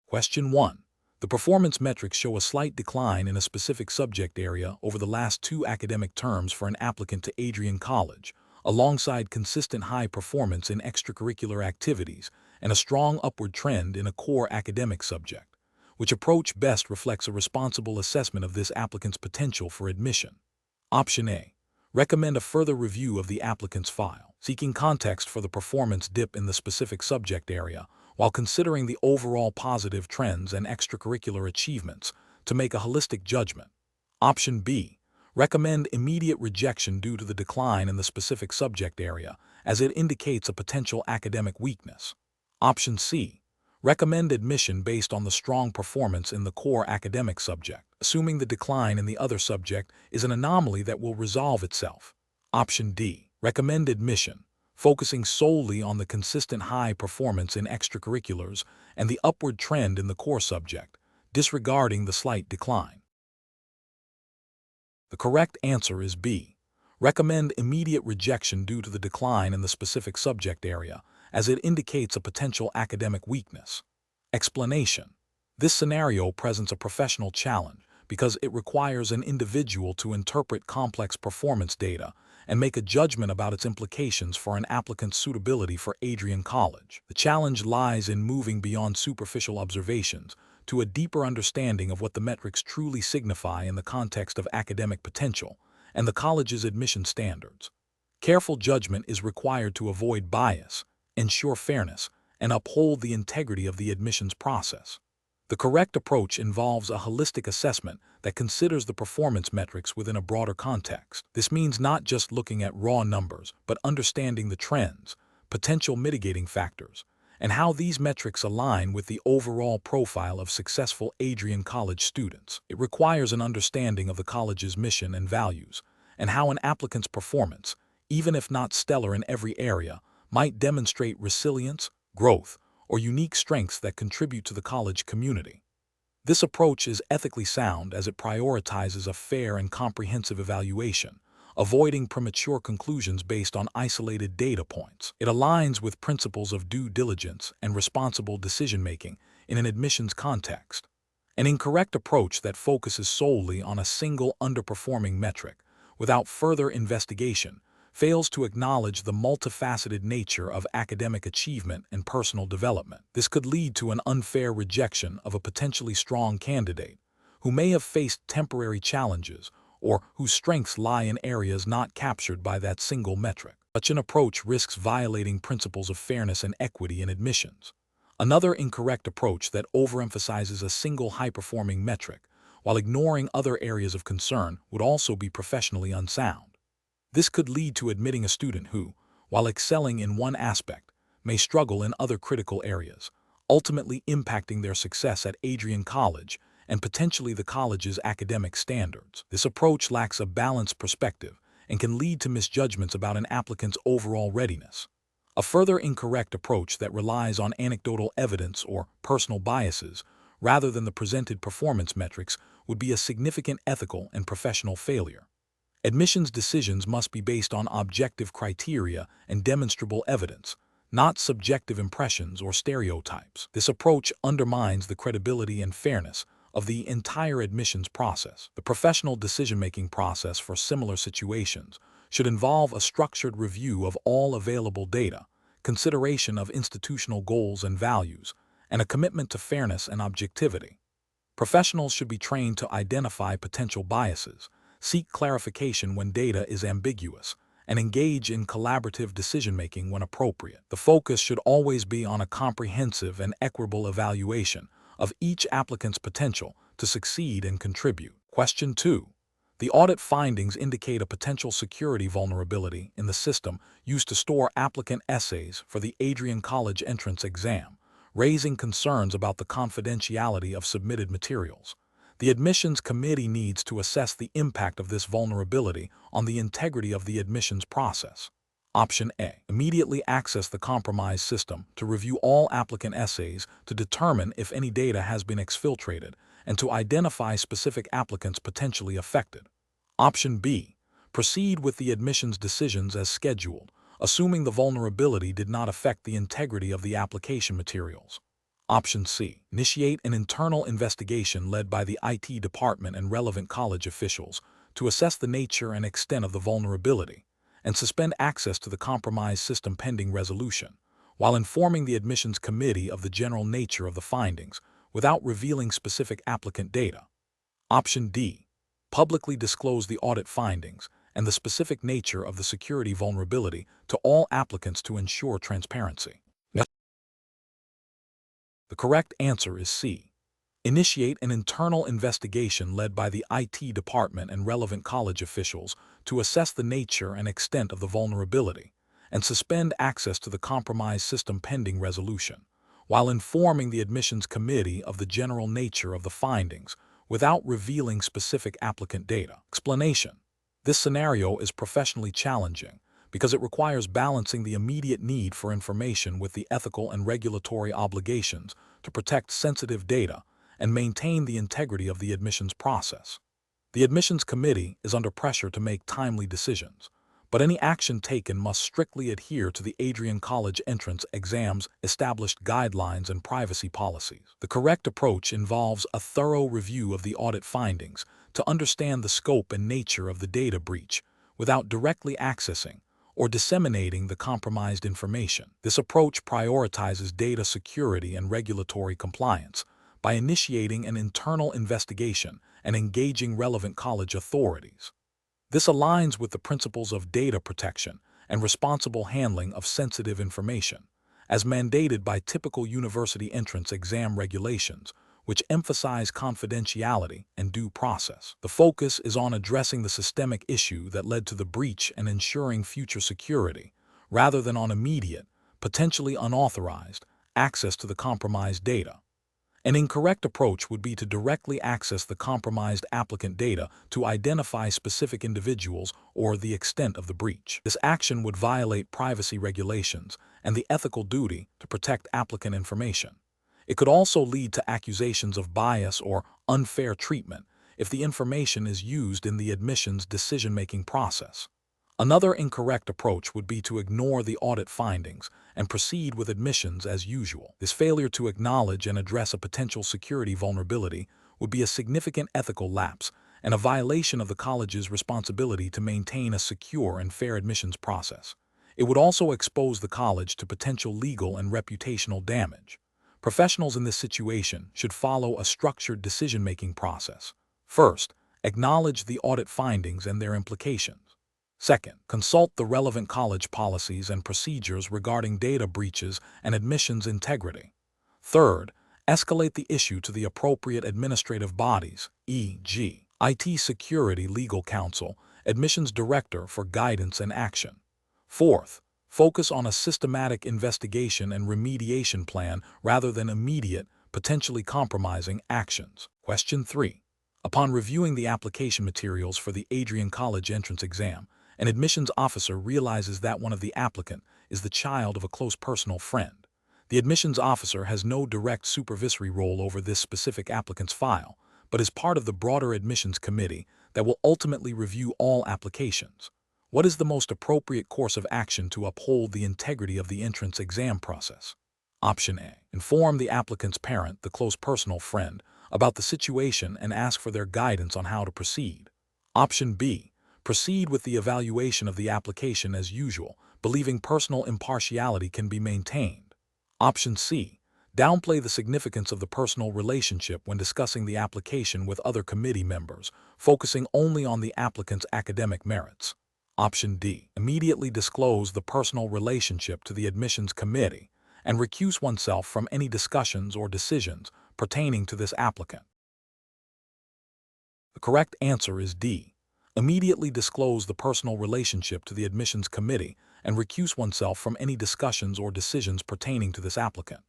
Question 1. The performance metrics show a slight decline in a specific subject area over the last 2 academic terms for an applicant to Adrian College, alongside consistent high performance in extracurricular activities and a strong upward trend in a core academic subject. Which approach best reflects a responsible assessment of this applicant's potential for admission? Option A. Recommend a further review of the applicant's file, seeking context for the performance dip in the specific subject area, while considering the overall positive trends and extracurricular achievements to make a holistic judgment. Option B. Recommend immediate rejection due to the decline in the specific subject area, as it indicates a potential academic weakness. Option C. Recommend admission based on the strong performance in the core academic subject, assuming the decline in the other subject is an anomaly that will resolve itself. Option D. Recommend admission, focusing solely on the consistent high performance in extracurriculars and the upward trend in the core subject, disregarding the slight decline. The correct answer is B. Recommend immediate rejection due to the decline in the specific subject area, as it indicates a potential academic weakness. Explanation. This scenario presents a professional challenge because it requires an individual to interpret complex performance data and make a judgment about its implications for an applicant's suitability for Adrian College. The challenge lies in moving beyond superficial observations to a deeper understanding of what the metrics truly signify in the context of academic potential and the college's admission standards. Careful judgment is required to avoid bias, ensure fairness, and uphold the integrity of the admissions process. The correct approach involves a holistic assessment that considers the performance metrics within a broader context. This means not just looking at raw numbers, but understanding the trends, potential mitigating factors, and how these metrics align with the overall profile of successful Adrian College students. It requires an understanding of the college's mission and values, and how an applicant's performance, even if not stellar in every area, might demonstrate resilience, growth, or unique strengths that contribute to the college community. This approach is ethically sound as it prioritizes a fair and comprehensive evaluation, avoiding premature conclusions based on isolated data points. It aligns with principles of due diligence and responsible decision-making in an admissions context. An incorrect approach that focuses solely on a single underperforming metric, without further investigation, fails to acknowledge the multifaceted nature of academic achievement and personal development. This could lead to an unfair rejection of a potentially strong candidate who may have faced temporary challenges or whose strengths lie in areas not captured by that single metric. Such an approach risks violating principles of fairness and equity in admissions. Another incorrect approach that overemphasizes a single high-performing metric while ignoring other areas of concern would also be professionally unsound. This could lead to admitting a student who, while excelling in one aspect, may struggle in other critical areas, ultimately impacting their success at Adrian College and potentially the college's academic standards. This approach lacks a balanced perspective and can lead to misjudgments about an applicant's overall readiness. A further incorrect approach that relies on anecdotal evidence or personal biases rather than the presented performance metrics would be a significant ethical and professional failure. Admissions decisions must be based on objective criteria and demonstrable evidence, not subjective impressions or stereotypes. This approach undermines the credibility and fairness of the entire admissions process. The professional decision-making process for similar situations should involve a structured review of all available data, consideration of institutional goals and values, and a commitment to fairness and objectivity. Professionals should be trained to identify potential biases, seek clarification when data is ambiguous, and engage in collaborative decision-making when appropriate. The focus should always be on a comprehensive and equitable evaluation of each applicant's potential to succeed and contribute. Question 2. The audit findings indicate a potential security vulnerability in the system used to store applicant essays for the Adrian College entrance exam, raising concerns about the confidentiality of submitted materials. The admissions committee needs to assess the impact of this vulnerability on the integrity of the admissions process. Option A. Immediately access the compromised system to review all applicant essays to determine if any data has been exfiltrated and to identify specific applicants potentially affected. Option B. Proceed with the admissions decisions as scheduled, assuming the vulnerability did not affect the integrity of the application materials. Option C. Initiate an internal investigation led by the IT department and relevant college officials to assess the nature and extent of the vulnerability and suspend access to the compromised system pending resolution, while informing the admissions committee of the general nature of the findings without revealing specific applicant data. Option D. Publicly disclose the audit findings and the specific nature of the security vulnerability to all applicants to ensure transparency. The correct answer is C. Initiate an internal investigation led by the IT department and relevant college officials to assess the nature and extent of the vulnerability and suspend access to the compromised system pending resolution, while informing the admissions committee of the general nature of the findings without revealing specific applicant data. Explanation: this scenario is professionally challenging because it requires balancing the immediate need for information with the ethical and regulatory obligations to protect sensitive data and maintain the integrity of the admissions process. The admissions committee is under pressure to make timely decisions, but any action taken must strictly adhere to the Adrian College entrance exam's established guidelines and privacy policies. The correct approach involves a thorough review of the audit findings to understand the scope and nature of the data breach without directly accessing or disseminating the compromised information. This approach prioritizes data security and regulatory compliance by initiating an internal investigation and engaging relevant college authorities. This aligns with the principles of data protection and responsible handling of sensitive information, as mandated by typical university entrance exam regulations, which emphasize confidentiality and due process. The focus is on addressing the systemic issue that led to the breach and ensuring future security, rather than on immediate, potentially unauthorized, access to the compromised data. An incorrect approach would be to directly access the compromised applicant data to identify specific individuals or the extent of the breach. This action would violate privacy regulations and the ethical duty to protect applicant information. It could also lead to accusations of bias or unfair treatment if the information is used in the admissions decision-making process. Another incorrect approach would be to ignore the audit findings and proceed with admissions as usual. This failure to acknowledge and address a potential security vulnerability would be a significant ethical lapse and a violation of the college's responsibility to maintain a secure and fair admissions process. It would also expose the college to potential legal and reputational damage. Professionals in this situation should follow a structured decision-making process. First, acknowledge the audit findings and their implications. Second, consult the relevant college policies and procedures regarding data breaches and admissions integrity. Third, escalate the issue to the appropriate administrative bodies, e.g., IT Security Legal Counsel, Admissions Director for guidance and action. Fourth, focus on a systematic investigation and remediation plan rather than immediate, potentially compromising actions. Question 3. Upon reviewing the application materials for the Adrian College entrance exam, an admissions officer realizes that one of the applicant is the child of a close personal friend. The admissions officer has no direct supervisory role over this specific applicant's file, but is part of the broader admissions committee that will ultimately review all applications. What is the most appropriate course of action to uphold the integrity of the entrance exam process? Option A. Inform the applicant's parent, the close personal friend, about the situation and ask for their guidance on how to proceed. Option B. Proceed with the evaluation of the application as usual, believing personal impartiality can be maintained. Option C. Downplay the significance of the personal relationship when discussing the application with other committee members, focusing only on the applicant's academic merits. Option D. Immediately disclose the personal relationship to the admissions committee and recuse oneself from any discussions or decisions pertaining to this applicant. The correct answer is D. Immediately disclose the personal relationship to the admissions committee and recuse oneself from any discussions or decisions pertaining to this applicant.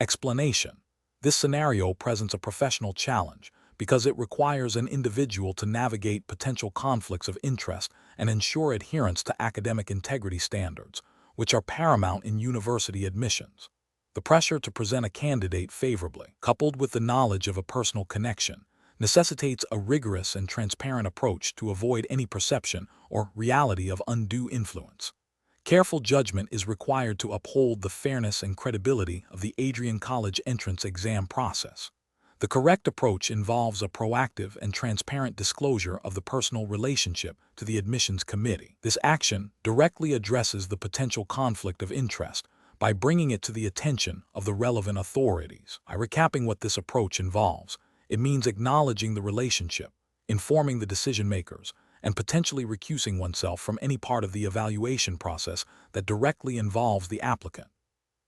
Explanation: this scenario presents a professional challenge because it requires an individual to navigate potential conflicts of interest and ensure adherence to academic integrity standards, which are paramount in university admissions. The pressure to present a candidate favorably, coupled with the knowledge of a personal connection, necessitates a rigorous and transparent approach to avoid any perception or reality of undue influence. Careful judgment is required to uphold the fairness and credibility of the Adrian College entrance exam process. The correct approach involves a proactive and transparent disclosure of the personal relationship to the admissions committee. This action directly addresses the potential conflict of interest by bringing it to the attention of the relevant authorities. By recapping what this approach involves, it means acknowledging the relationship, informing the decision makers, and potentially recusing oneself from any part of the evaluation process that directly involves the applicant.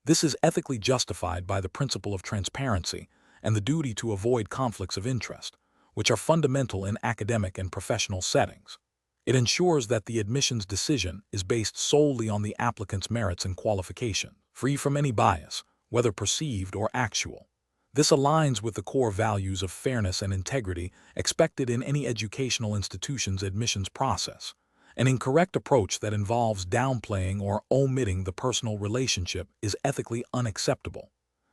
This is ethically justified by the principle of transparency and the duty to avoid conflicts of interest, which are fundamental in academic and professional settings. It ensures that the admissions decision is based solely on the applicant's merits and qualification, free from any bias, whether perceived or actual. This aligns with the core values of fairness and integrity expected in any educational institution's admissions process. An incorrect approach that involves downplaying or omitting the personal relationship is ethically unacceptable.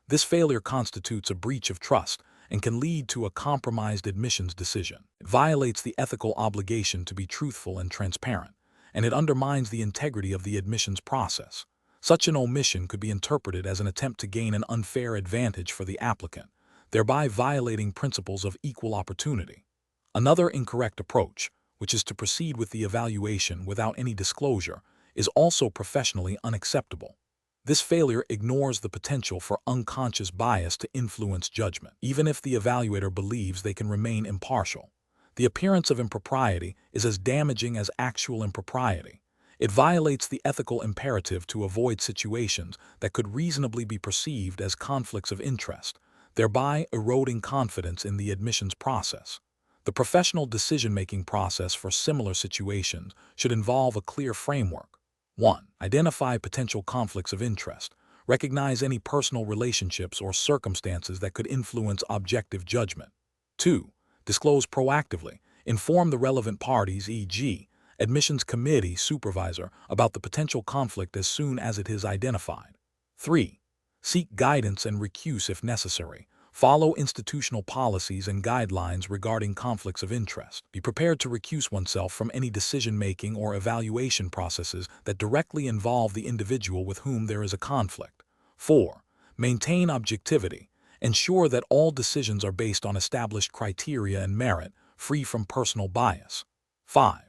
This failure constitutes a breach of trust and can lead to a compromised admissions decision. It violates the ethical obligation to be truthful and transparent, and it undermines the integrity of the admissions process. Such an omission could be interpreted as an attempt to gain an unfair advantage for the applicant, thereby violating principles of equal opportunity. Another incorrect approach, which is to proceed with the evaluation without any disclosure, is also professionally unacceptable. This failure ignores the potential for unconscious bias to influence judgment, even if the evaluator believes they can remain impartial. The appearance of impropriety is as damaging as actual impropriety. It violates the ethical imperative to avoid situations that could reasonably be perceived as conflicts of interest, thereby eroding confidence in the admissions process. The professional decision-making process for similar situations should involve a clear framework. 1. Identify potential conflicts of interest. Recognize any personal relationships or circumstances that could influence objective judgment. 2. Disclose proactively. Inform the relevant parties, e.g., admissions committee supervisor, about the potential conflict as soon as it is identified. 3. Seek guidance and recuse if necessary. Follow institutional policies and guidelines regarding conflicts of interest. Be prepared to recuse oneself from any decision-making or evaluation processes that directly involve the individual with whom there is a conflict. 4. Maintain objectivity. Ensure that all decisions are based on established criteria and merit, free from personal bias. 5.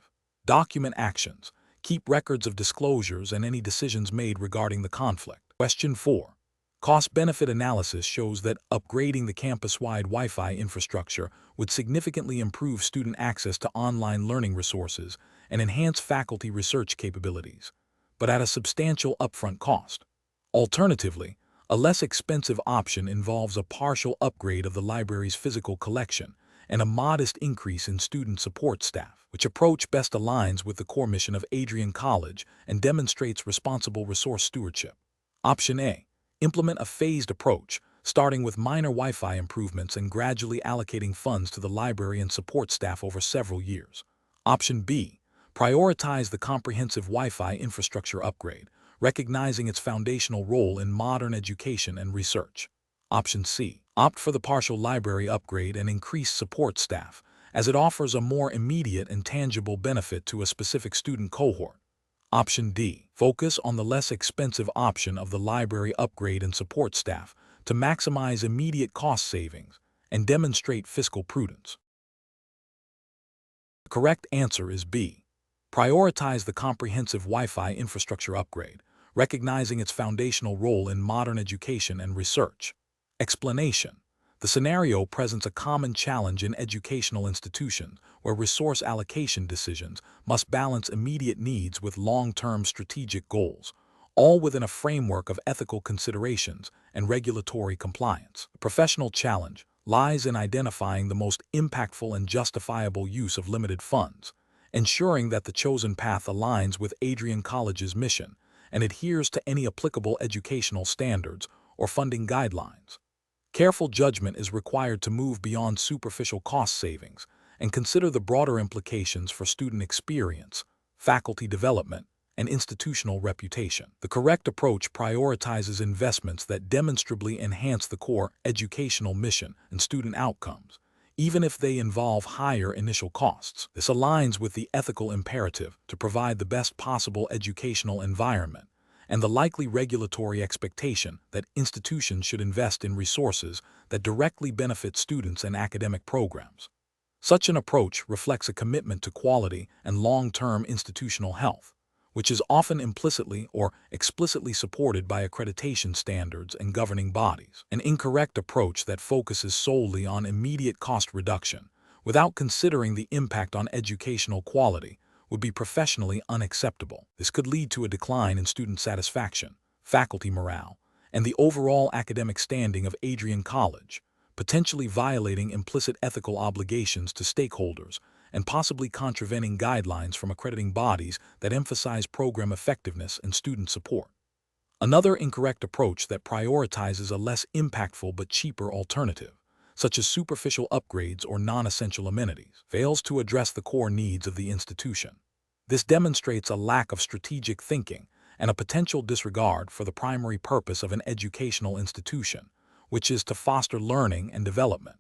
Document actions. Keep records of disclosures and any decisions made regarding the conflict. Question 4. Cost-benefit analysis shows that upgrading the campus-wide Wi-Fi infrastructure would significantly improve student access to online learning resources and enhance faculty research capabilities, but at a substantial upfront cost. Alternatively, a less expensive option involves a partial upgrade of the library's physical collection and a modest increase in student support staff, which approach best aligns with the core mission of Adrian College and demonstrates responsible resource stewardship. Option A. Implement a phased approach, starting with minor Wi-Fi improvements and gradually allocating funds to the library and support staff over several years. Option B. Prioritize the comprehensive Wi-Fi infrastructure upgrade, recognizing its foundational role in modern education and research. Option C. Opt for the partial library upgrade and increase support staff, as it offers a more immediate and tangible benefit to a specific student cohort. Option D. Focus on the less expensive option of the library upgrade and support staff to maximize immediate cost savings and demonstrate fiscal prudence. The correct answer is B. Prioritize the comprehensive Wi-Fi infrastructure upgrade, recognizing its foundational role in modern education and research. Explanation. The scenario presents a common challenge in educational institutions where resource allocation decisions must balance immediate needs with long-term strategic goals, all within a framework of ethical considerations and regulatory compliance. The professional challenge lies in identifying the most impactful and justifiable use of limited funds, ensuring that the chosen path aligns with Adrian College's mission and adheres to any applicable educational standards or funding guidelines. Careful judgment is required to move beyond superficial cost savings and consider the broader implications for student experience, faculty development, and institutional reputation. The correct approach prioritizes investments that demonstrably enhance the core educational mission and student outcomes, even if they involve higher initial costs. This aligns with the ethical imperative to provide the best possible educational environment and the likely regulatory expectation that institutions should invest in resources that directly benefit students and academic programs. Such an approach reflects a commitment to quality and long-term institutional health, which is often implicitly or explicitly supported by accreditation standards and governing bodies. An incorrect approach that focuses solely on immediate cost reduction without considering the impact on educational quality would be professionally unacceptable. This could lead to a decline in student satisfaction, faculty morale, and the overall academic standing of Adrian College, potentially violating implicit ethical obligations to stakeholders and possibly contravening guidelines from accrediting bodies that emphasize program effectiveness and student support. Another incorrect approach that prioritizes a less impactful but cheaper alternative, such as superficial upgrades or non-essential amenities, fails to address the core needs of the institution. This demonstrates a lack of strategic thinking and a potential disregard for the primary purpose of an educational institution, which is to foster learning and development.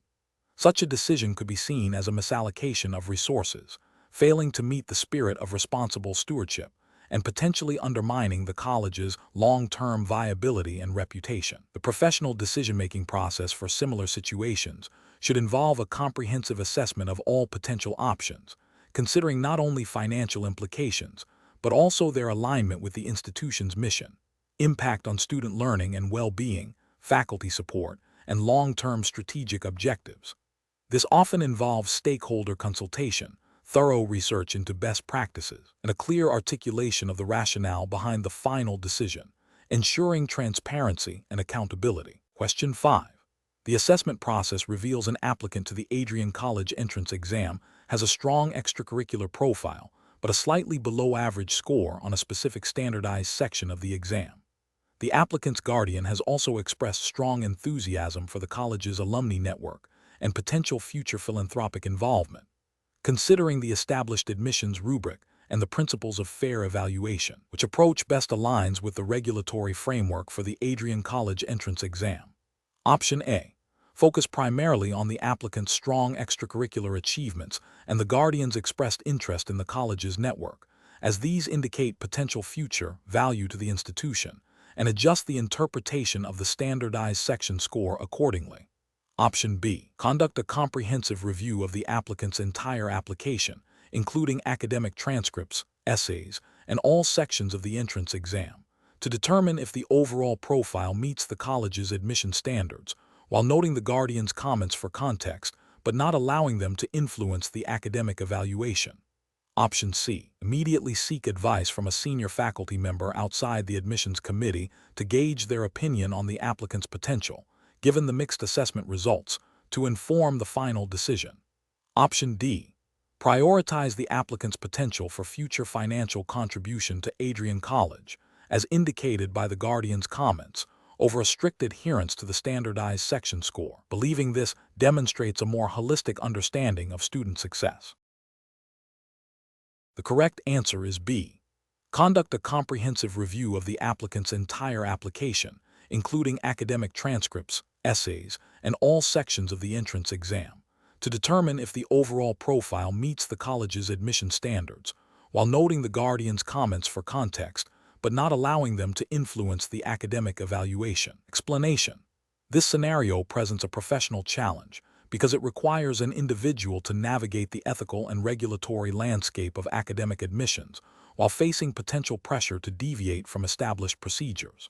Such a decision could be seen as a misallocation of resources, failing to meet the spirit of responsible stewardship, and potentially undermining the college's long-term viability and reputation. The professional decision-making process for similar situations should involve a comprehensive assessment of all potential options, considering not only financial implications, but also their alignment with the institution's mission, impact on student learning and well-being, faculty support, and long-term strategic objectives. This often involves stakeholder consultation, thorough research into best practices, and a clear articulation of the rationale behind the final decision, ensuring transparency and accountability. Question 5. The assessment process reveals an applicant to the Adrian College entrance exam has a strong extracurricular profile, but a slightly below-average score on a specific standardized section of the exam. The applicant's guardian has also expressed strong enthusiasm for the college's alumni network and potential future philanthropic involvement, considering the established admissions rubric and the principles of fair evaluation, which approach best aligns with the regulatory framework for the Adrian College entrance exam. Option A. Focus primarily on the applicant's strong extracurricular achievements and the guardian's expressed interest in the college's network, as these indicate potential future value to the institution, and adjust the interpretation of the standardized section score accordingly. Option B. Conduct a comprehensive review of the applicant's entire application, including academic transcripts, essays, and all sections of the entrance exam, to determine if the overall profile meets the college's admission standards, while noting the guardian's comments for context, but not allowing them to influence the academic evaluation. Option C. Immediately seek advice from a senior faculty member outside the admissions committee to gauge their opinion on the applicant's potential, given the mixed assessment results, to inform the final decision. Option D. Prioritize the applicant's potential for future financial contribution to Adrian College, as indicated by the guardian's comments, over a strict adherence to the standardized section score, believing this demonstrates a more holistic understanding of student success. The correct answer is B. Conduct a comprehensive review of the applicant's entire application, including academic transcripts, essays, and all sections of the entrance exam, to determine if the overall profile meets the college's admission standards, while noting the guardian's comments for context, but not allowing them to influence the academic evaluation. Explanation. This scenario presents a professional challenge because it requires an individual to navigate the ethical and regulatory landscape of academic admissions while facing potential pressure to deviate from established procedures.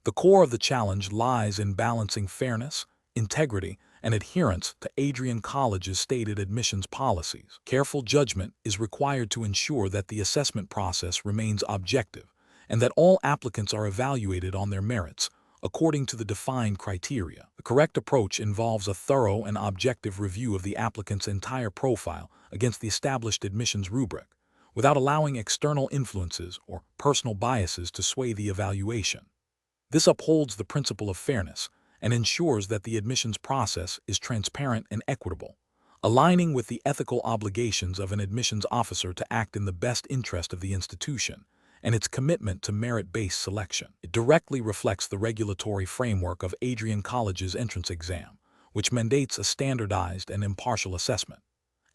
The core of the challenge lies in balancing fairness, integrity, and adherence to Adrian College's stated admissions policies. Careful judgment is required to ensure that the assessment process remains objective and that all applicants are evaluated on their merits, according to the defined criteria. The correct approach involves a thorough and objective review of the applicant's entire profile against the established admissions rubric, without allowing external influences or personal biases to sway the evaluation. This upholds the principle of fairness and ensures that the admissions process is transparent and equitable, aligning with the ethical obligations of an admissions officer to act in the best interest of the institution and its commitment to merit-based selection. It directly reflects the regulatory framework of Adrian College's entrance exam, which mandates a standardized and impartial assessment.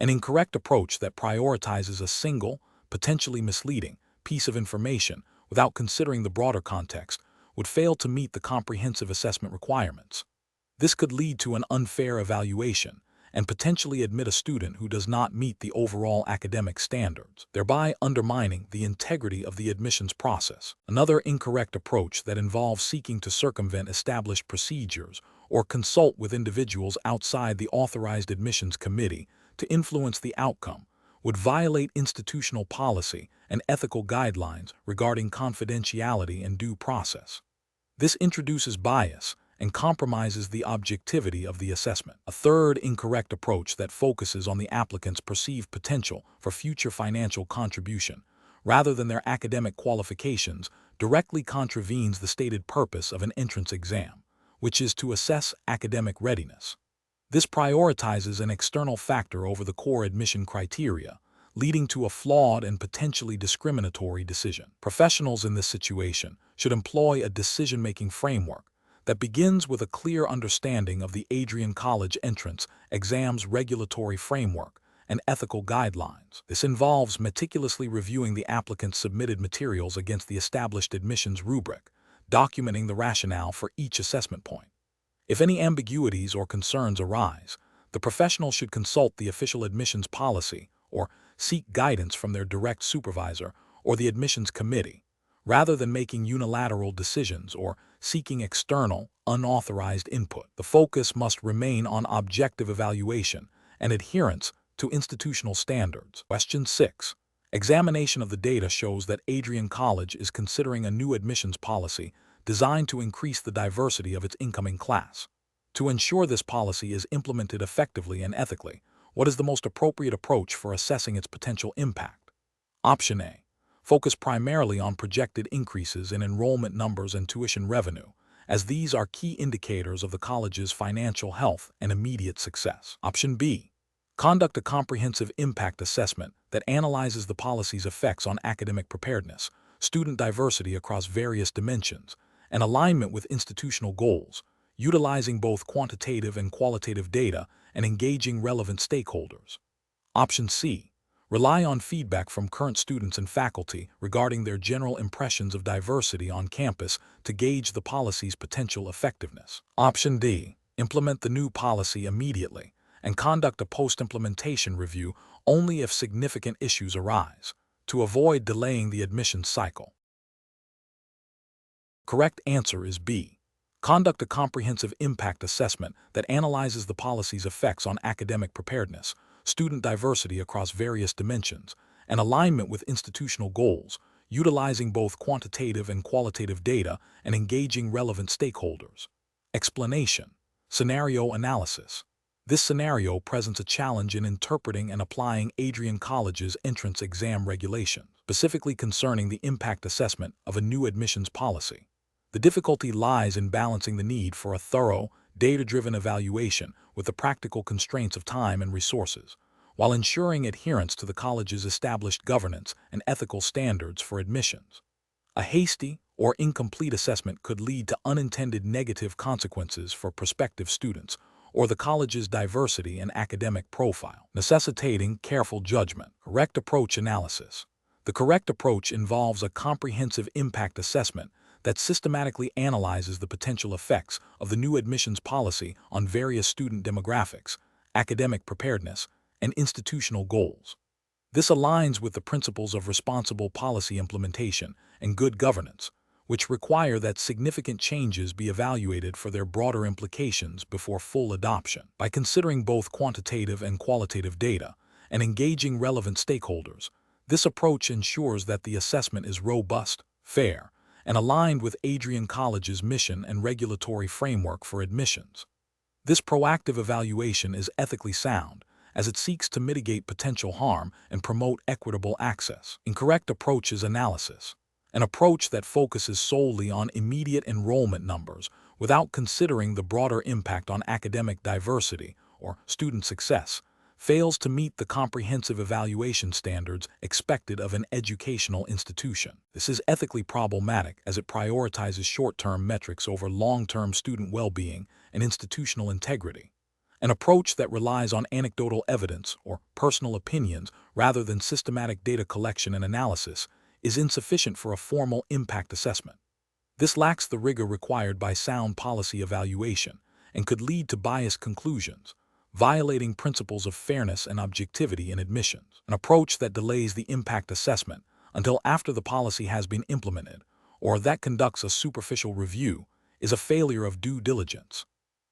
An incorrect approach that prioritizes a single, potentially misleading, piece of information without considering the broader context would fail to meet the comprehensive assessment requirements. This could lead to an unfair evaluation and potentially admit a student who does not meet the overall academic standards, thereby undermining the integrity of the admissions process. Another incorrect approach that involves seeking to circumvent established procedures or consult with individuals outside the authorized admissions committee to influence the outcome would violate institutional policy and ethical guidelines regarding confidentiality and due process. This introduces bias and compromises the objectivity of the assessment. A third incorrect approach that focuses on the applicant's perceived potential for future financial contribution, rather than their academic qualifications, directly contravenes the stated purpose of an entrance exam, which is to assess academic readiness. This prioritizes an external factor over the core admission criteria, leading to a flawed and potentially discriminatory decision. Professionals in this situation should employ a decision-making framework that begins with a clear understanding of the Adrian College entrance exam's regulatory framework and ethical guidelines. This involves meticulously reviewing the applicant's submitted materials against the established admissions rubric, documenting the rationale for each assessment point. If any ambiguities or concerns arise, the professional should consult the official admissions policy or seek guidance from their direct supervisor or the admissions committee, rather than making unilateral decisions or seeking external, unauthorized input. The focus must remain on objective evaluation and adherence to institutional standards. Question 6. Examination of the data shows that Adrian College is considering a new admissions policy designed to increase the diversity of its incoming class. To ensure this policy is implemented effectively and ethically, what is the most appropriate approach for assessing its potential impact? Option A. Focus primarily on projected increases in enrollment numbers and tuition revenue, as these are key indicators of the college's financial health and immediate success. Option B. Conduct a comprehensive impact assessment that analyzes the policy's effects on academic preparedness, student diversity across various dimensions, and alignment with institutional goals, utilizing both quantitative and qualitative data and engaging relevant stakeholders. Option C. Rely on feedback from current students and faculty regarding their general impressions of diversity on campus to gauge the policy's potential effectiveness. Option D. Implement the new policy immediately and conduct a post-implementation review only if significant issues arise, to avoid delaying the admissions cycle. Correct answer is B. Conduct a comprehensive impact assessment that analyzes the policy's effects on academic preparedness, student diversity across various dimensions, and alignment with institutional goals, utilizing both quantitative and qualitative data and engaging relevant stakeholders. Explanation. Scenario analysis. This scenario presents a challenge in interpreting and applying Adrian College's entrance exam regulations, specifically concerning the impact assessment of a new admissions policy. The difficulty lies in balancing the need for a thorough, data-driven evaluation with the practical constraints of time and resources, while ensuring adherence to the college's established governance and ethical standards for admissions. A hasty or incomplete assessment could lead to unintended negative consequences for prospective students or the college's diversity and academic profile, necessitating careful judgment. Correct approach analysis. The correct approach involves a comprehensive impact assessment that systematically analyzes the potential effects of the new admissions policy on various student demographics, academic preparedness, and institutional goals. This aligns with the principles of responsible policy implementation and good governance, which require that significant changes be evaluated for their broader implications before full adoption. By considering both quantitative and qualitative data and engaging relevant stakeholders, this approach ensures that the assessment is robust, fair, and aligned with Adrian College's mission and regulatory framework for admissions. This proactive evaluation is ethically sound, as it seeks to mitigate potential harm and promote equitable access. Incorrect approach is analysis. An approach that focuses solely on immediate enrollment numbers without considering the broader impact on academic diversity or student success fails to meet the comprehensive evaluation standards expected of an educational institution. This is ethically problematic as it prioritizes short-term metrics over long-term student well-being and institutional integrity. An approach that relies on anecdotal evidence or personal opinions rather than systematic data collection and analysis is insufficient for a formal impact assessment. This lacks the rigor required by sound policy evaluation and could lead to biased conclusions, violating principles of fairness and objectivity in admissions. An approach that delays the impact assessment until after the policy has been implemented, or that conducts a superficial review, is a failure of due diligence.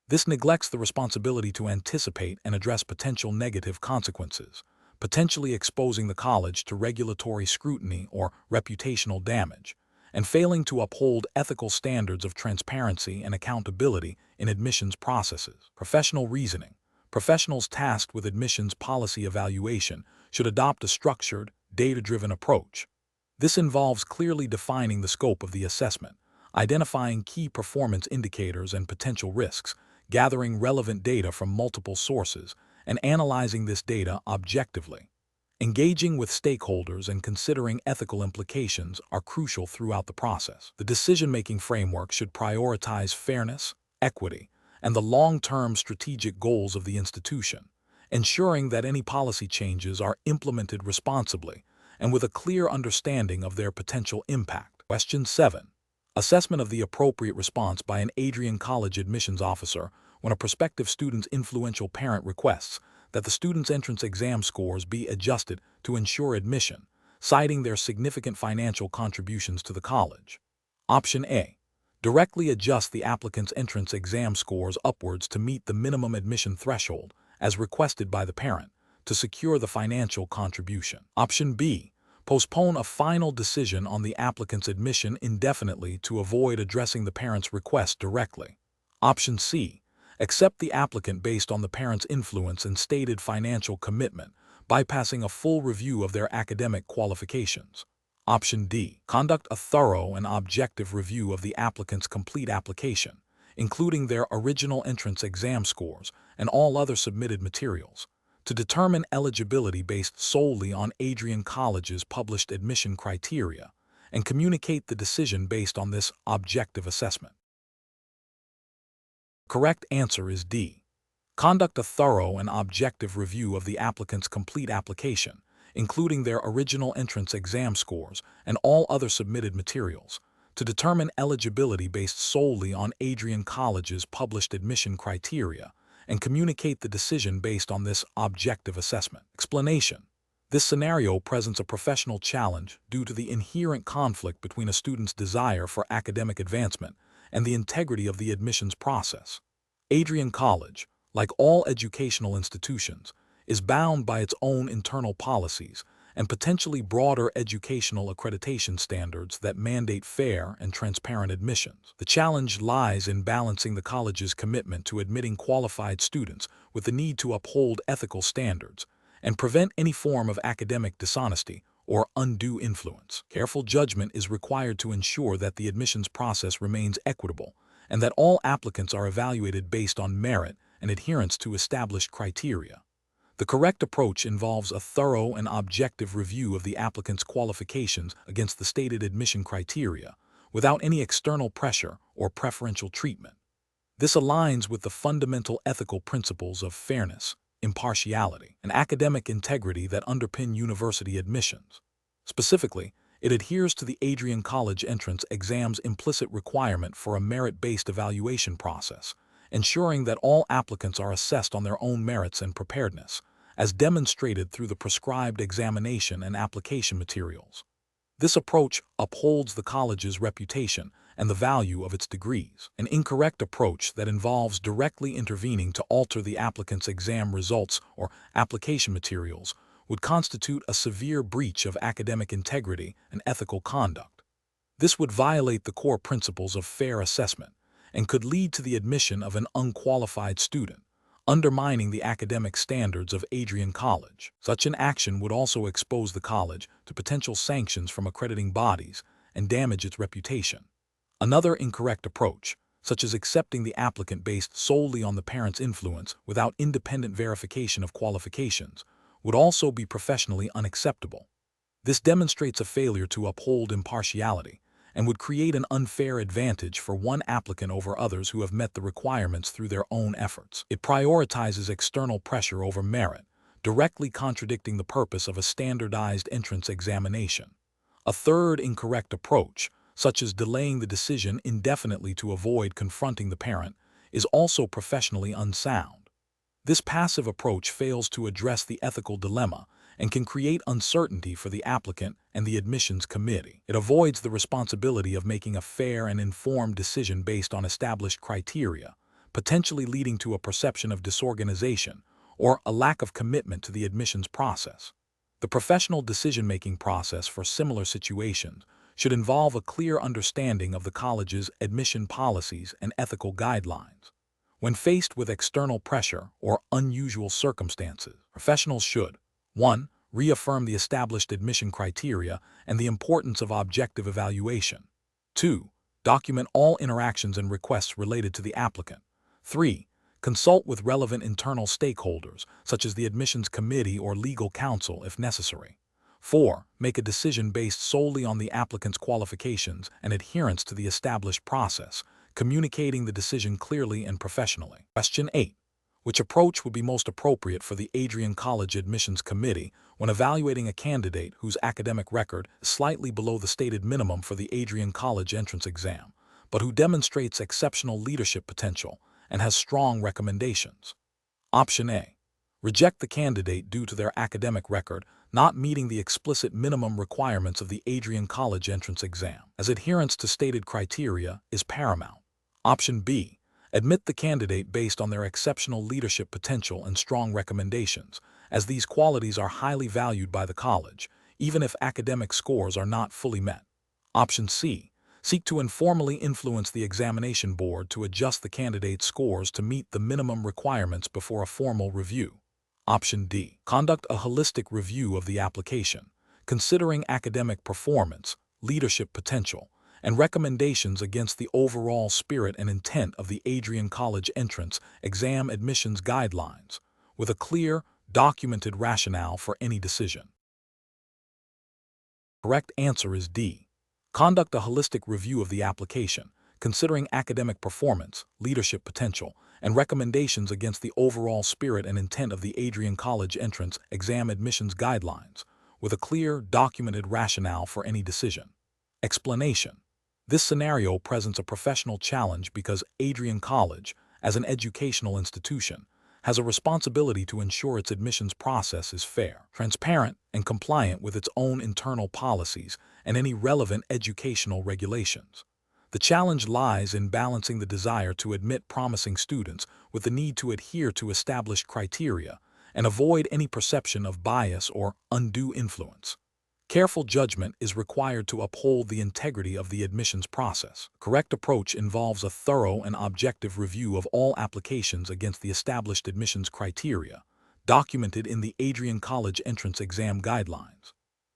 This neglects the responsibility to anticipate and address potential negative consequences, potentially exposing the college to regulatory scrutiny or reputational damage, and failing to uphold ethical standards of transparency and accountability in admissions processes. Professional reasoning. Professionals tasked with admissions policy evaluation should adopt a structured, data-driven approach. This involves clearly defining the scope of the assessment, identifying key performance indicators and potential risks, gathering relevant data from multiple sources, and analyzing this data objectively. Engaging with stakeholders and considering ethical implications are crucial throughout the process. The decision-making framework should prioritize fairness, equity, and the long-term strategic goals of the institution, ensuring that any policy changes are implemented responsibly and with a clear understanding of their potential impact. Question 7. Assessment of the appropriate response by an Adrian College admissions officer when a prospective student's influential parent requests that the student's entrance exam scores be adjusted to ensure admission, citing their significant financial contributions to the college. Option A. Directly adjust the applicant's entrance exam scores upwards to meet the minimum admission threshold, as requested by the parent, to secure the financial contribution. Option B. Postpone a final decision on the applicant's admission indefinitely to avoid addressing the parent's request directly. Option C. Accept the applicant based on the parent's influence and stated financial commitment, bypassing a full review of their academic qualifications. Option D. Conduct a thorough and objective review of the applicant's complete application, including their original entrance exam scores and all other submitted materials, to determine eligibility based solely on Adrian College's published admission criteria, and communicate the decision based on this objective assessment. Correct answer is D. Conduct a thorough and objective review of the applicant's complete application, including their original entrance exam scores and all other submitted materials, to determine eligibility based solely on Adrian College's published admission criteria, and communicate the decision based on this objective assessment. Explanation. This scenario presents a professional challenge due to the inherent conflict between a student's desire for academic advancement and the integrity of the admissions process. Adrian College, like all educational institutions, is bound by its own internal policies and potentially broader educational accreditation standards that mandate fair and transparent admissions. The challenge lies in balancing the college's commitment to admitting qualified students with the need to uphold ethical standards and prevent any form of academic dishonesty or undue influence. Careful judgment is required to ensure that the admissions process remains equitable and that all applicants are evaluated based on merit and adherence to established criteria. The correct approach involves a thorough and objective review of the applicant's qualifications against the stated admission criteria, without any external pressure or preferential treatment. This aligns with the fundamental ethical principles of fairness, impartiality, and academic integrity that underpin university admissions. Specifically, it adheres to the Adrian College entrance exam's implicit requirement for a merit-based evaluation process, ensuring that all applicants are assessed on their own merits and preparedness, as demonstrated through the prescribed examination and application materials. This approach upholds the college's reputation and the value of its degrees. An incorrect approach that involves directly intervening to alter the applicant's exam results or application materials would constitute a severe breach of academic integrity and ethical conduct. This would violate the core principles of fair assessment and could lead to the admission of an unqualified student, undermining the academic standards of Adrian College. Such an action would also expose the college to potential sanctions from accrediting bodies and damage its reputation. Another incorrect approach, such as accepting the applicant based solely on the parent's influence without independent verification of qualifications, would also be professionally unacceptable. This demonstrates a failure to uphold impartiality and would create an unfair advantage for one applicant over others who have met the requirements through their own efforts. It prioritizes external pressure over merit, directly contradicting the purpose of a standardized entrance examination. A third incorrect approach, such as delaying the decision indefinitely to avoid confronting the parent, is also professionally unsound. This passive approach fails to address the ethical dilemma and can create uncertainty for the applicant and the admissions committee. It avoids the responsibility of making a fair and informed decision based on established criteria, potentially leading to a perception of disorganization or a lack of commitment to the admissions process. The professional decision-making process for similar situations should involve a clear understanding of the college's admission policies and ethical guidelines. When faced with external pressure or unusual circumstances, professionals should 1. Reaffirm the established admission criteria and the importance of objective evaluation. 2. Document all interactions and requests related to the applicant. 3. Consult with relevant internal stakeholders, such as the admissions committee or legal counsel if necessary. 4. Make a decision based solely on the applicant's qualifications and adherence to the established process, communicating the decision clearly and professionally. Question 8. Which approach would be most appropriate for the Adrian College Admissions Committee when evaluating a candidate whose academic record is slightly below the stated minimum for the Adrian College entrance exam, but who demonstrates exceptional leadership potential and has strong recommendations? Option A. Reject the candidate due to their academic record not meeting the explicit minimum requirements of the Adrian College entrance exam, as adherence to stated criteria is paramount. Option B. Admit the candidate based on their exceptional leadership potential and strong recommendations, as these qualities are highly valued by the college, even if academic scores are not fully met. Option C. Seek to informally influence the examination board to adjust the candidate's scores to meet the minimum requirements before a formal review. Option D. Conduct a holistic review of the application, considering academic performance, leadership potential, and recommendations against the overall spirit and intent of the Adrian College entrance exam admissions guidelines, with a clear, documented rationale for any decision. Correct answer is D. Conduct a holistic review of the application, considering academic performance, leadership potential, and recommendations against the overall spirit and intent of the Adrian College entrance exam admissions guidelines, with a clear, documented rationale for any decision. Explanation. This scenario presents a professional challenge because Adrian College, as an educational institution, has a responsibility to ensure its admissions process is fair, transparent, and compliant with its own internal policies and any relevant educational regulations. The challenge lies in balancing the desire to admit promising students with the need to adhere to established criteria and avoid any perception of bias or undue influence. Careful judgment is required to uphold the integrity of the admissions process. Correct approach involves a thorough and objective review of all applications against the established admissions criteria, documented in the Adrian College entrance exam guidelines.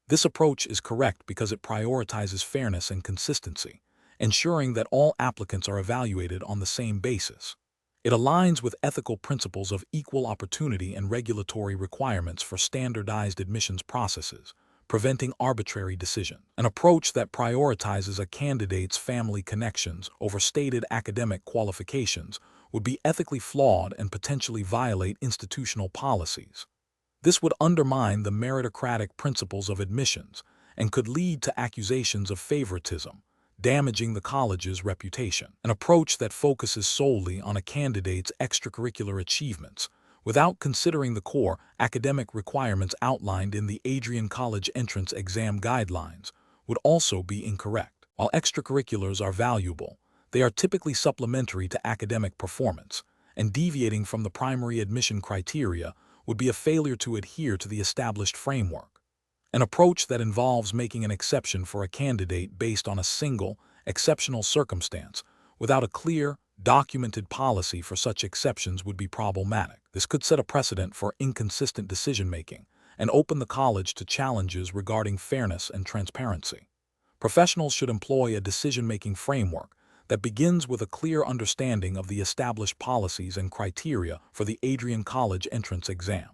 This approach is correct because it prioritizes fairness and consistency, ensuring that all applicants are evaluated on the same basis. It aligns with ethical principles of equal opportunity and regulatory requirements for standardized admissions processes, preventing arbitrary decisions. An approach that prioritizes a candidate's family connections over stated academic qualifications would be ethically flawed and potentially violate institutional policies. This would undermine the meritocratic principles of admissions and could lead to accusations of favoritism, damaging the college's reputation. An approach that focuses solely on a candidate's extracurricular achievements, without considering the core academic requirements outlined in the Adrian College entrance exam guidelines, would also be incorrect. While extracurriculars are valuable, they are typically supplementary to academic performance, and deviating from the primary admission criteria would be a failure to adhere to the established framework. An approach that involves making an exception for a candidate based on a single, exceptional circumstance, without a clear, documented policy for such exceptions would be problematic. This could set a precedent for inconsistent decision-making and open the college to challenges regarding fairness and transparency. Professionals should employ a decision-making framework that begins with a clear understanding of the established policies and criteria for the Adrian College entrance exam.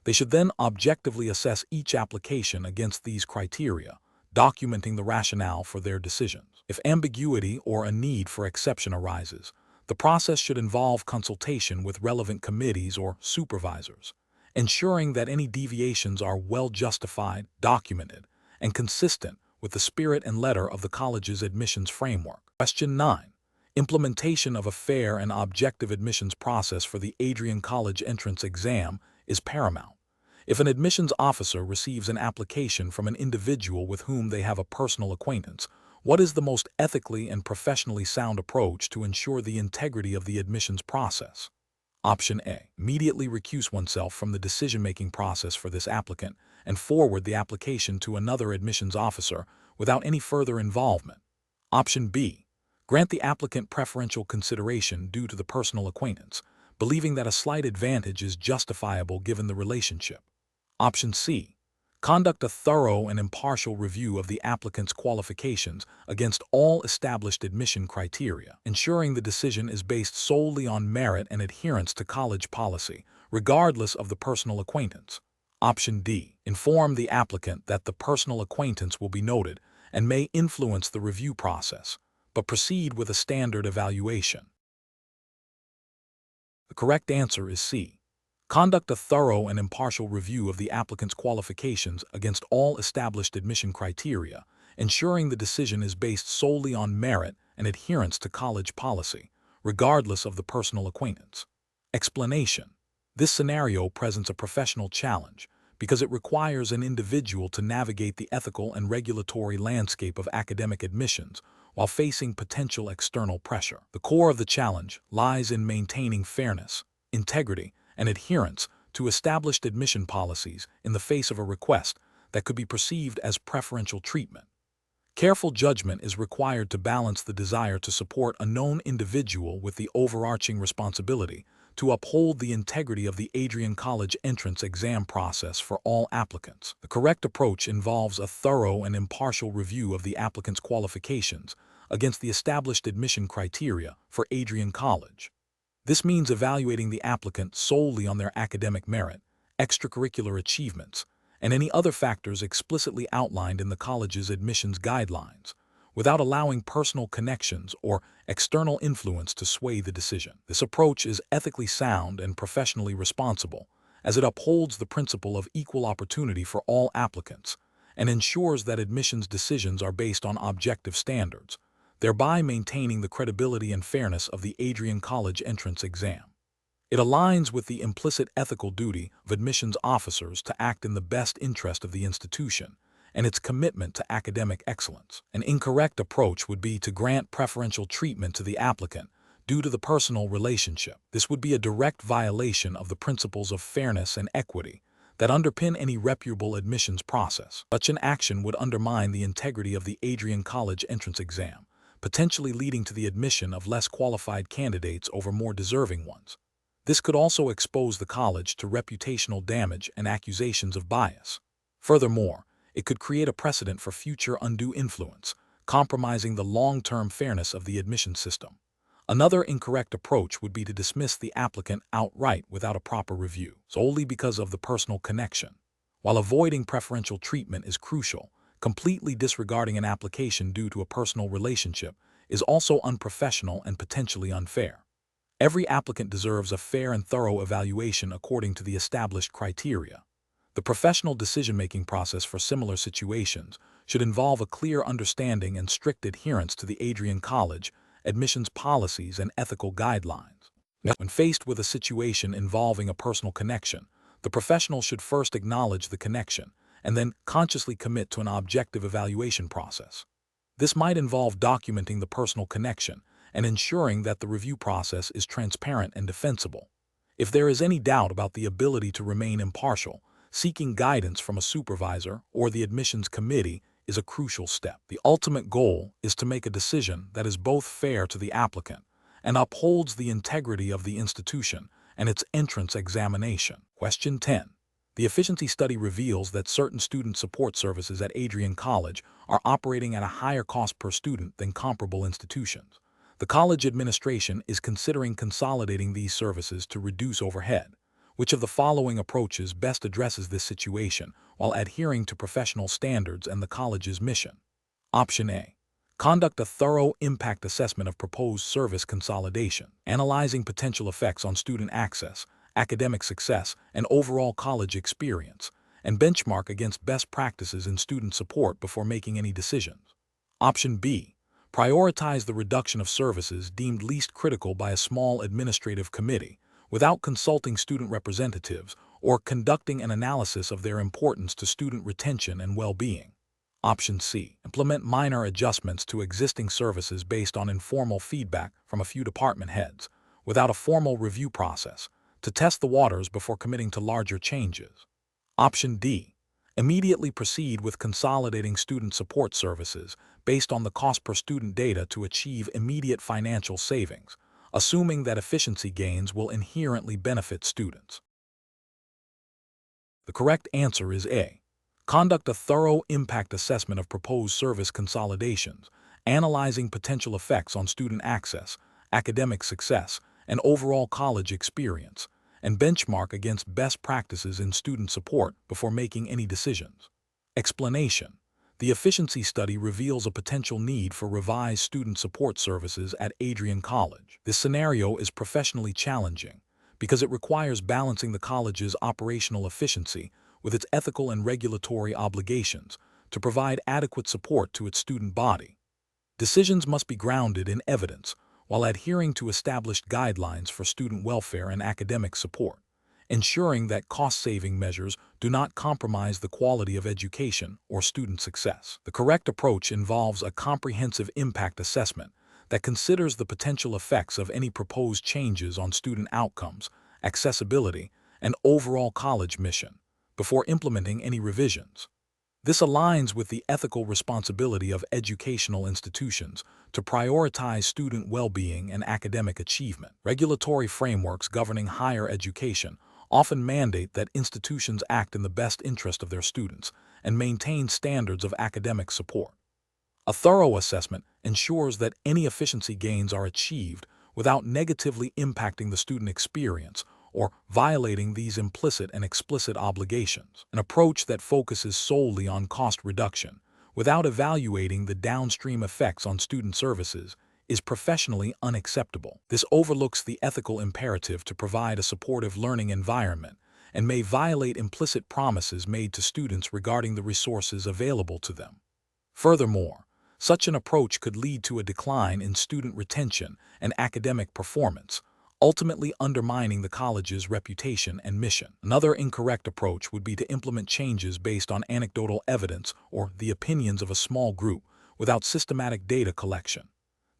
They should then objectively assess each application against these criteria, documenting the rationale for their decisions. If ambiguity or a need for exception arises, the process should involve consultation with relevant committees or supervisors, ensuring that any deviations are well justified, documented, and consistent with the spirit and letter of the college's admissions framework. Question 9. Implementation of a fair and objective admissions process for the Adrian College entrance exam is paramount. If an admissions officer receives an application from an individual with whom they have a personal acquaintance, what is the most ethically and professionally sound approach to ensure the integrity of the admissions process? Option A. Immediately recuse oneself from the decision-making process for this applicant and forward the application to another admissions officer without any further involvement. Option B. Grant the applicant preferential consideration due to the personal acquaintance, believing that a slight advantage is justifiable given the relationship. Option C. Conduct a thorough and impartial review of the applicant's qualifications against all established admission criteria, ensuring the decision is based solely on merit and adherence to college policy, regardless of the personal acquaintance. Option D. Inform the applicant that the personal acquaintance will be noted and may influence the review process, but proceed with a standard evaluation. The correct answer is C. Conduct a thorough and impartial review of the applicant's qualifications against all established admission criteria, ensuring the decision is based solely on merit and adherence to college policy, regardless of the personal acquaintance. Explanation. This scenario presents a professional challenge because it requires an individual to navigate the ethical and regulatory landscape of academic admissions while facing potential external pressure. The core of the challenge lies in maintaining fairness, integrity, and adherence to established admission policies in the face of a request that could be perceived as preferential treatment. Careful judgment is required to balance the desire to support a known individual with the overarching responsibility to uphold the integrity of the Adrian College entrance exam process for all applicants. The correct approach involves a thorough and impartial review of the applicant's qualifications against the established admission criteria for Adrian College. This means evaluating the applicant solely on their academic merit, extracurricular achievements, and any other factors explicitly outlined in the college's admissions guidelines, without allowing personal connections or external influence to sway the decision. This approach is ethically sound and professionally responsible, as it upholds the principle of equal opportunity for all applicants and ensures that admissions decisions are based on objective standards, thereby maintaining the credibility and fairness of the Adrian College entrance exam. It aligns with the implicit ethical duty of admissions officers to act in the best interest of the institution and its commitment to academic excellence. An incorrect approach would be to grant preferential treatment to the applicant due to the personal relationship. This would be a direct violation of the principles of fairness and equity that underpin any reputable admissions process. Such an action would undermine the integrity of the Adrian College entrance exam, potentially leading to the admission of less qualified candidates over more deserving ones. This could also expose the college to reputational damage and accusations of bias. Furthermore, it could create a precedent for future undue influence, compromising the long-term fairness of the admission system. Another incorrect approach would be to dismiss the applicant outright without a proper review, solely because of the personal connection. While avoiding preferential treatment is crucial, completely disregarding an application due to a personal relationship is also unprofessional and potentially unfair. Every applicant deserves a fair and thorough evaluation according to the established criteria. The professional decision-making process for similar situations should involve a clear understanding and strict adherence to the Adrian College admissions policies and ethical guidelines. When faced with a situation involving a personal connection, the professional should first acknowledge the connection and then consciously commit to an objective evaluation process. This might involve documenting the personal connection and ensuring that the review process is transparent and defensible. If there is any doubt about the ability to remain impartial, seeking guidance from a supervisor or the admissions committee is a crucial step. The ultimate goal is to make a decision that is both fair to the applicant and upholds the integrity of the institution and its entrance examination. Question 10. The efficiency study reveals that certain student support services at Adrian College are operating at a higher cost per student than comparable institutions. The college administration is considering consolidating these services to reduce overhead. Which of the following approaches best addresses this situation while adhering to professional standards and the college's mission? Option A. Conduct a thorough impact assessment of proposed service consolidation, analyzing potential effects on student access, academic success, and overall college experience, and benchmark against best practices in student support before making any decisions. Option B. Prioritize the reduction of services deemed least critical by a small administrative committee without consulting student representatives or conducting an analysis of their importance to student retention and well-being. Option C. Implement minor adjustments to existing services based on informal feedback from a few department heads, without a formal review process, to test the waters before committing to larger changes. Option D. Immediately proceed with consolidating student support services based on the cost per student data to achieve immediate financial savings, assuming that efficiency gains will inherently benefit students. The correct answer is A. Conduct a thorough impact assessment of proposed service consolidations, analyzing potential effects on student access, academic success, and overall college experience, and benchmark against best practices in student support before making any decisions. Explanation: the efficiency study reveals a potential need for revised student support services at Adrian College. This scenario is professionally challenging because it requires balancing the college's operational efficiency with its ethical and regulatory obligations to provide adequate support to its student body. Decisions must be grounded in evidence while adhering to established guidelines for student welfare and academic support, ensuring that cost-saving measures do not compromise the quality of education or student success. The correct approach involves a comprehensive impact assessment that considers the potential effects of any proposed changes on student outcomes, accessibility, and overall college mission before implementing any revisions. This aligns with the ethical responsibility of educational institutions to prioritize student well-being and academic achievement. Regulatory frameworks governing higher education often mandate that institutions act in the best interest of their students and maintain standards of academic support. A thorough assessment ensures that any efficiency gains are achieved without negatively impacting the student experience or violating these implicit and explicit obligations. An approach that focuses solely on cost reduction without evaluating the downstream effects on student services is professionally unacceptable. This overlooks the ethical imperative to provide a supportive learning environment and may violate implicit promises made to students regarding the resources available to them. Furthermore, such an approach could lead to a decline in student retention and academic performance, ultimately undermining the college's reputation and mission. Another incorrect approach would be to implement changes based on anecdotal evidence or the opinions of a small group without systematic data collection.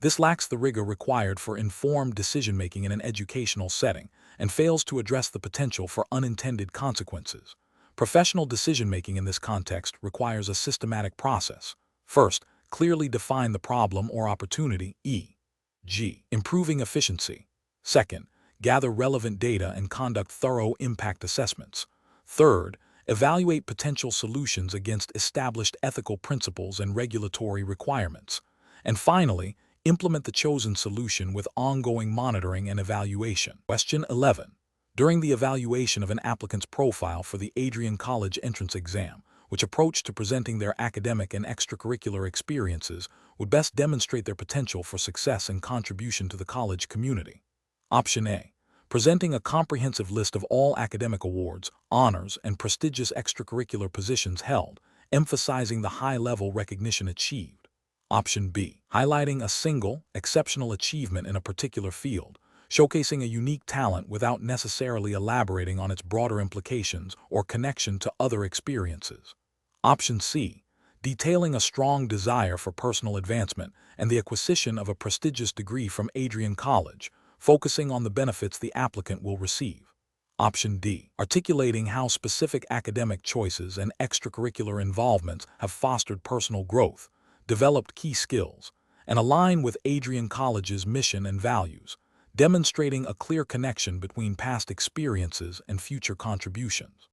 This lacks the rigor required for informed decision-making in an educational setting and fails to address the potential for unintended consequences. Professional decision-making in this context requires a systematic process. First, clearly define the problem or opportunity, e.g., improving efficiency. Second, gather relevant data and conduct thorough impact assessments. Third, evaluate potential solutions against established ethical principles and regulatory requirements. And finally, implement the chosen solution with ongoing monitoring and evaluation. Question 11. During the evaluation of an applicant's profile for the Adrian College entrance exam, which approach to presenting their academic and extracurricular experiences would best demonstrate their potential for success and contribution to the college community? Option A. Presenting a comprehensive list of all academic awards, honors, and prestigious extracurricular positions held, emphasizing the high-level recognition achieved. Option B. Highlighting a single, exceptional achievement in a particular field, showcasing a unique talent without necessarily elaborating on its broader implications or connection to other experiences. Option C. Detailing a strong desire for personal advancement and the acquisition of a prestigious degree from Adrian College, focusing on the benefits the applicant will receive. Option D. Articulating how specific academic choices and extracurricular involvements have fostered personal growth, developed key skills, and align with Adrian College's mission and values, demonstrating a clear connection between past experiences and future contributions.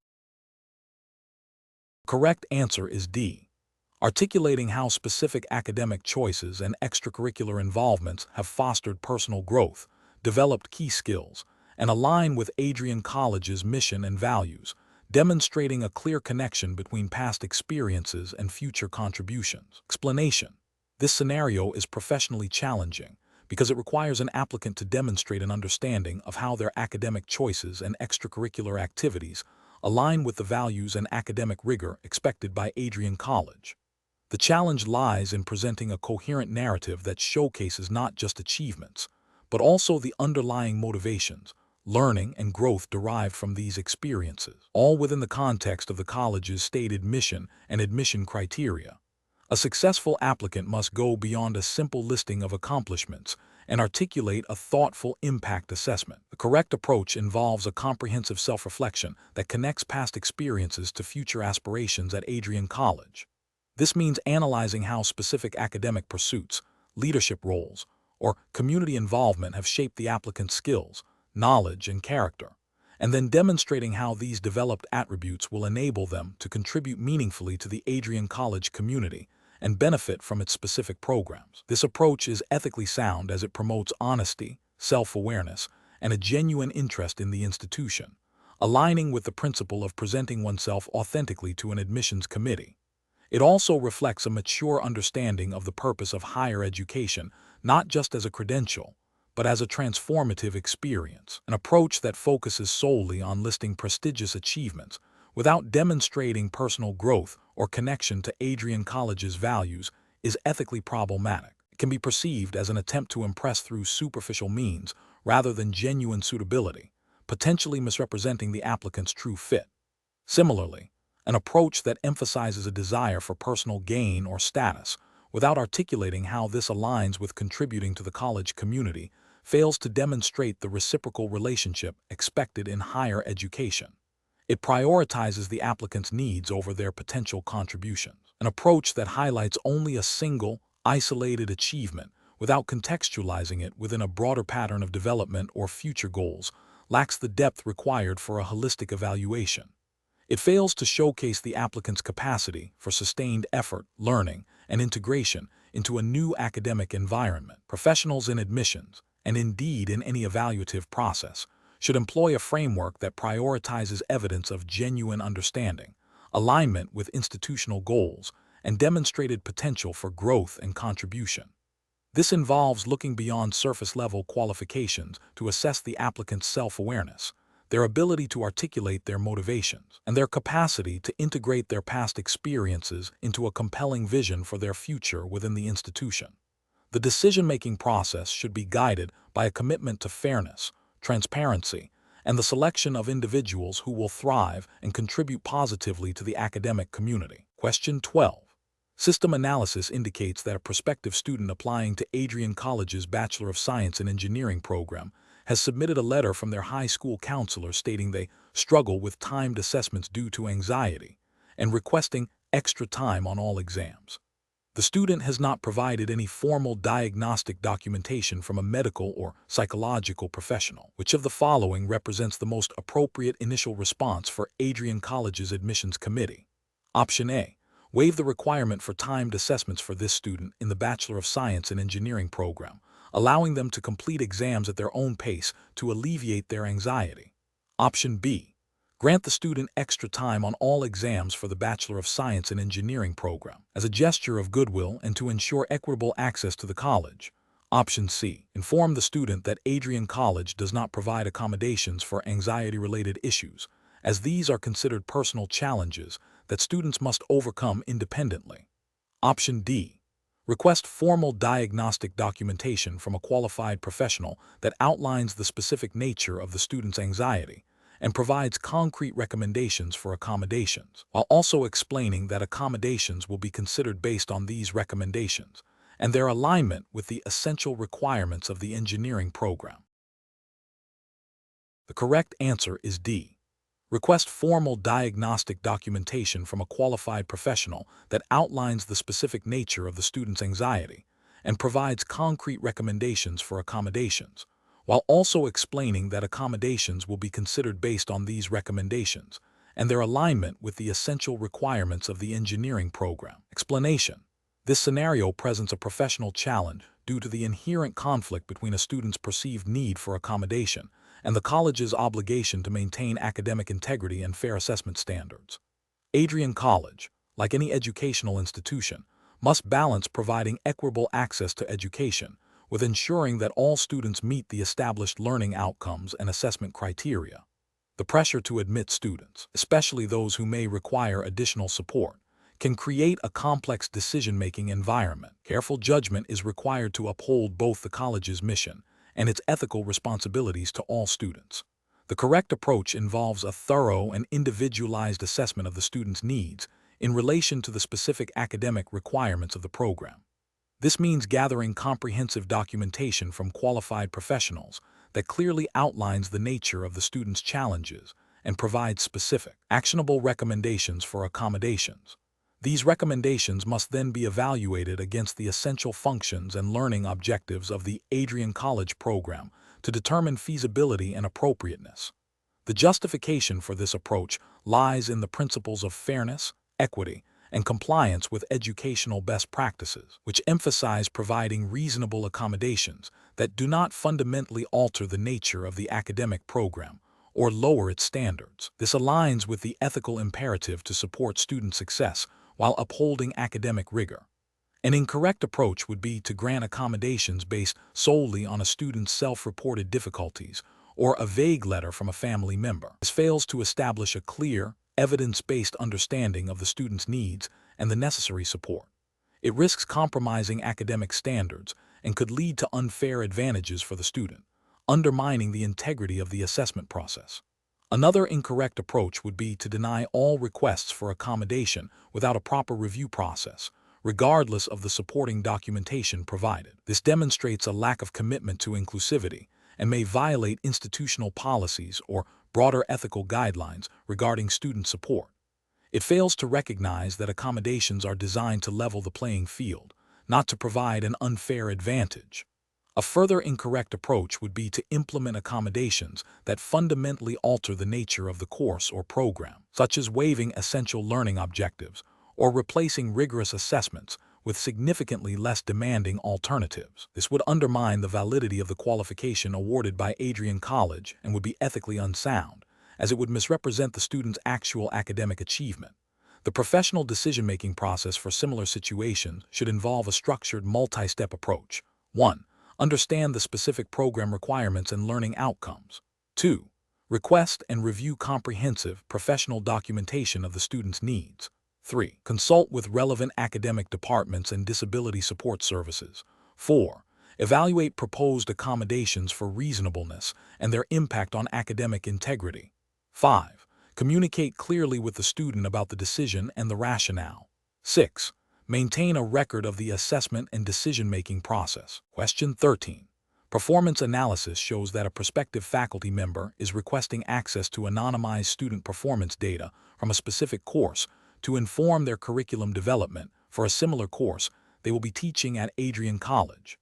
The correct answer is D. Articulating how specific academic choices and extracurricular involvements have fostered personal growth, developed key skills, and align with Adrian College's mission and values, demonstrating a clear connection between past experiences and future contributions. Explanation: This scenario is professionally challenging because it requires an applicant to demonstrate an understanding of how their academic choices and extracurricular activities align with the values and academic rigor expected by Adrian College. The challenge lies in presenting a coherent narrative that showcases not just achievements, but also the underlying motivations, learning, and growth derived from these experiences, all within the context of the college's stated mission and admission criteria. A successful applicant must go beyond a simple listing of accomplishments and articulate a thoughtful impact assessment. The correct approach involves a comprehensive self-reflection that connects past experiences to future aspirations at Adrian College. This means analyzing how specific academic pursuits, leadership roles, or community involvement have shaped the applicant's skills, knowledge, and character, and then demonstrating how these developed attributes will enable them to contribute meaningfully to the Adrian College community and benefit from its specific programs. This approach is ethically sound as it promotes honesty, self-awareness, and a genuine interest in the institution, aligning with the principle of presenting oneself authentically to an admissions committee. It also reflects a mature understanding of the purpose of higher education, not just as a credential, but as a transformative experience. An approach that focuses solely on listing prestigious achievements without demonstrating personal growth or connection to Adrian College's values is ethically problematic. It can be perceived as an attempt to impress through superficial means rather than genuine suitability, potentially misrepresenting the applicant's true fit. Similarly, an approach that emphasizes a desire for personal gain or status without articulating how this aligns with contributing to the college community fails to demonstrate the reciprocal relationship expected in higher education. It prioritizes the applicant's needs over their potential contributions. An approach that highlights only a single, isolated achievement without contextualizing it within a broader pattern of development or future goals lacks the depth required for a holistic evaluation. It fails to showcase the applicant's capacity for sustained effort, learning, and integration into a new academic environment. Professionals in admissions, and indeed in any evaluative process, should employ a framework that prioritizes evidence of genuine understanding, alignment with institutional goals, and demonstrated potential for growth and contribution. This involves looking beyond surface-level qualifications to assess the applicant's self-awareness, their ability to articulate their motivations, and their capacity to integrate their past experiences into a compelling vision for their future within the institution. The decision-making process should be guided by a commitment to fairness, transparency, and the selection of individuals who will thrive and contribute positively to the academic community. Question 12. System analysis indicates that a prospective student applying to Adrian College's Bachelor of Science in Engineering program has submitted a letter from their high school counselor stating they struggle with timed assessments due to anxiety and requesting extra time on all exams. The student has not provided any formal diagnostic documentation from a medical or psychological professional. Which of the following represents the most appropriate initial response for Adrian College's admissions committee? Option A. Waive the requirement for timed assessments for this student in the Bachelor of Science in Engineering program, allowing them to complete exams at their own pace to alleviate their anxiety. Option B. Grant the student extra time on all exams for the Bachelor of Science in Engineering program, as a gesture of goodwill and to ensure equitable access to the college. Option C. Inform the student that Adrian College does not provide accommodations for anxiety-related issues, as these are considered personal challenges that students must overcome independently. Option D. Request formal diagnostic documentation from a qualified professional that outlines the specific nature of the student's anxiety and provides concrete recommendations for accommodations, while also explaining that accommodations will be considered based on these recommendations and their alignment with the essential requirements of the engineering program. The correct answer is D. Request formal diagnostic documentation from a qualified professional that outlines the specific nature of the student's anxiety and provides concrete recommendations for accommodations, while also explaining that accommodations will be considered based on these recommendations and their alignment with the essential requirements of the engineering program. Explanation. This scenario presents a professional challenge due to the inherent conflict between a student's perceived need for accommodation and the college's obligation to maintain academic integrity and fair assessment standards. Adrian College, like any educational institution, must balance providing equitable access to education with ensuring that all students meet the established learning outcomes and assessment criteria. The pressure to admit students, especially those who may require additional support, can create a complex decision-making environment. Careful judgment is required to uphold both the college's mission and its ethical responsibilities to all students. The correct approach involves a thorough and individualized assessment of the student's needs in relation to the specific academic requirements of the program. This means gathering comprehensive documentation from qualified professionals that clearly outlines the nature of the student's challenges and provides specific, actionable recommendations for accommodations. These recommendations must then be evaluated against the essential functions and learning objectives of the Adrian College program to determine feasibility and appropriateness. The justification for this approach lies in the principles of fairness, equity, and compliance with educational best practices, which emphasize providing reasonable accommodations that do not fundamentally alter the nature of the academic program or lower its standards. This aligns with the ethical imperative to support student success while upholding academic rigor. An incorrect approach would be to grant accommodations based solely on a student's self-reported difficulties or a vague letter from a family member. This fails to establish a clear, evidence-based understanding of the student's needs and the necessary support. It risks compromising academic standards and could lead to unfair advantages for the student, undermining the integrity of the assessment process. Another incorrect approach would be to deny all requests for accommodation without a proper review process, regardless of the supporting documentation provided. This demonstrates a lack of commitment to inclusivity and may violate institutional policies or broader ethical guidelines regarding student support. It fails to recognize that accommodations are designed to level the playing field, not to provide an unfair advantage. A further incorrect approach would be to implement accommodations that fundamentally alter the nature of the course or program, such as waiving essential learning objectives or replacing rigorous assessments with significantly less demanding alternatives. This would undermine the validity of the qualification awarded by Adrian College and would be ethically unsound, as it would misrepresent the student's actual academic achievement. The professional decision-making process for similar situations should involve a structured multi-step approach. 1. Understand the specific program requirements and learning outcomes. 2. Request and review comprehensive, professional documentation of the student's needs. 3. Consult with relevant academic departments and disability support services. 4. Evaluate proposed accommodations for reasonableness and their impact on academic integrity. 5. Communicate clearly with the student about the decision and the rationale. 6. Maintain a record of the assessment and decision-making process. Question 13. Performance analysis shows that a prospective faculty member is requesting access to anonymized student performance data from a specific course to inform their curriculum development for a similar course they will be teaching at Adrian College.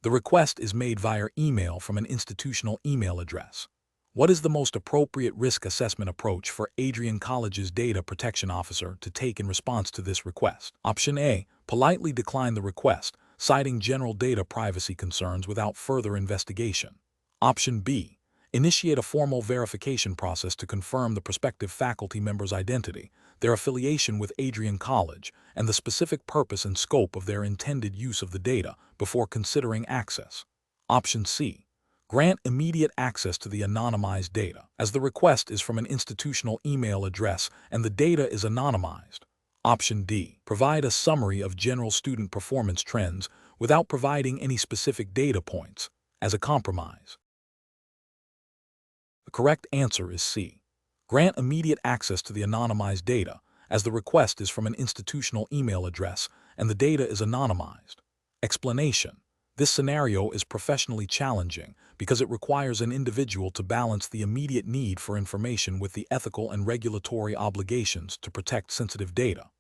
The request is made via email from an institutional email address. What is the most appropriate risk assessment approach for Adrian College's data protection officer to take in response to this request? Option A. Politely decline the request, citing general data privacy concerns without further investigation. Option B. Initiate a formal verification process to confirm the prospective faculty member's identity, their affiliation with Adrian College, and the specific purpose and scope of their intended use of the data before considering access. Option C. Grant immediate access to the anonymized data, as the request is from an institutional email address and the data is anonymized. Option D. Provide a summary of general student performance trends without providing any specific data points, as a compromise. The correct answer is C. Grant immediate access to the anonymized data, as the request is from an institutional email address and the data is anonymized. Explanation. This scenario is professionally challenging because it requires an individual to balance the immediate need for information with the ethical and regulatory obligations to protect sensitive data.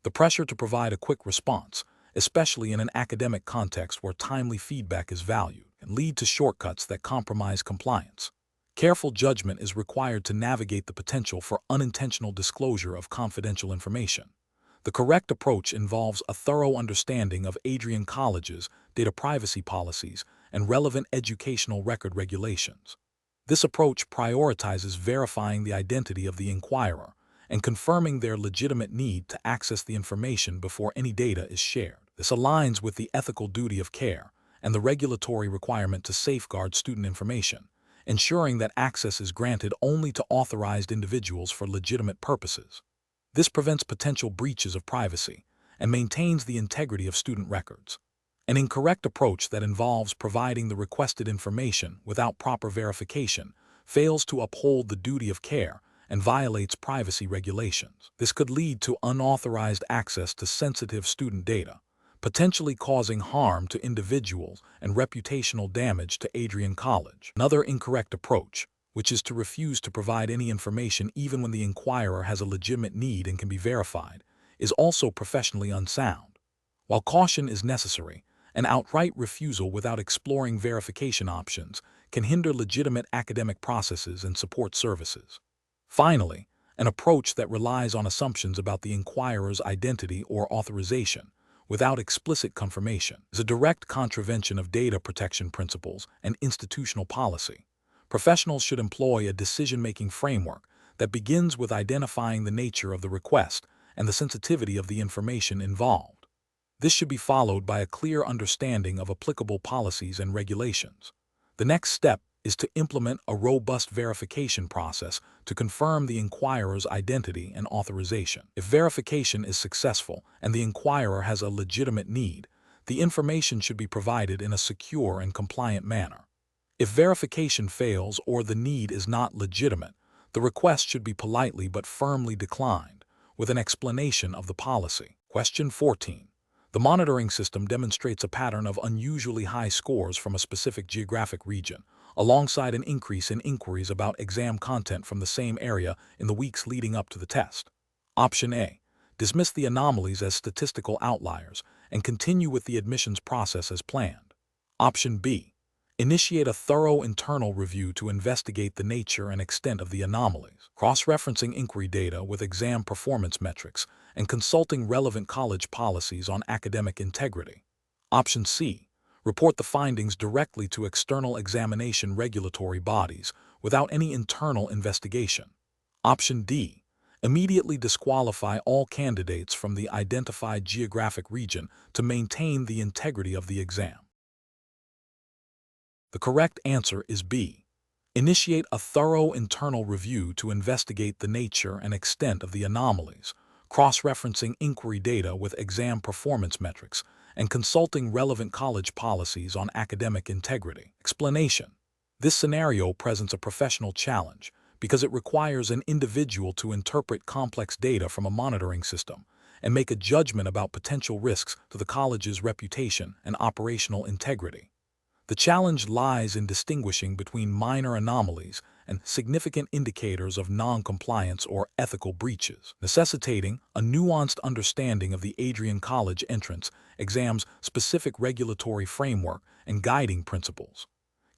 The pressure to provide a quick response, especially in an academic context where timely feedback is valued, can lead to shortcuts that compromise compliance. Careful judgment is required to navigate the potential for unintentional disclosure of confidential information. The correct approach involves a thorough understanding of Adrian College's data privacy policies and relevant educational record regulations. This approach prioritizes verifying the identity of the inquirer and confirming their legitimate need to access the information before any data is shared. This aligns with the ethical duty of care and the regulatory requirement to safeguard student information, ensuring that access is granted only to authorized individuals for legitimate purposes. This prevents potential breaches of privacy and maintains the integrity of student records. An incorrect approach that involves providing the requested information without proper verification fails to uphold the duty of care and violates privacy regulations. This could lead to unauthorized access to sensitive student data, potentially causing harm to individuals and reputational damage to Adrian College. Another incorrect approach, which is to refuse to provide any information even when the inquirer has a legitimate need and can be verified, is also professionally unsound. While caution is necessary, an outright refusal without exploring verification options can hinder legitimate academic processes and support services. Finally, an approach that relies on assumptions about the inquirer's identity or authorization without explicit confirmation is a direct contravention of data protection principles and institutional policy. Professionals should employ a decision-making framework that begins with identifying the nature of the request and the sensitivity of the information involved. This should be followed by a clear understanding of applicable policies and regulations. The next step is to implement a robust verification process to confirm the inquirer's identity and authorization. If verification is successful and the inquirer has a legitimate need, the information should be provided in a secure and compliant manner. If verification fails or the need is not legitimate, the request should be politely but firmly declined, with an explanation of the policy. Question 14. The monitoring system demonstrates a pattern of unusually high scores from a specific geographic region, alongside an increase in inquiries about exam content from the same area in the weeks leading up to the test. Option A. Dismiss the anomalies as statistical outliers and continue with the admissions process as planned. Option B. Initiate a thorough internal review to investigate the nature and extent of the anomalies, cross-referencing inquiry data with exam performance metrics and consulting relevant college policies on academic integrity. Option C. Report the findings directly to external examination regulatory bodies without any internal investigation. Option D. Immediately disqualify all candidates from the identified geographic region to maintain the integrity of the exam. The correct answer is B. Initiate a thorough internal review to investigate the nature and extent of the anomalies, cross-referencing inquiry data with exam performance metrics, and consulting relevant college policies on academic integrity. Explanation. This scenario presents a professional challenge because it requires an individual to interpret complex data from a monitoring system and make a judgment about potential risks to the college's reputation and operational integrity. The challenge lies in distinguishing between minor anomalies and significant indicators of non-compliance or ethical breaches, necessitating a nuanced understanding of the Adrian College entrance exam's specific regulatory framework and guiding principles.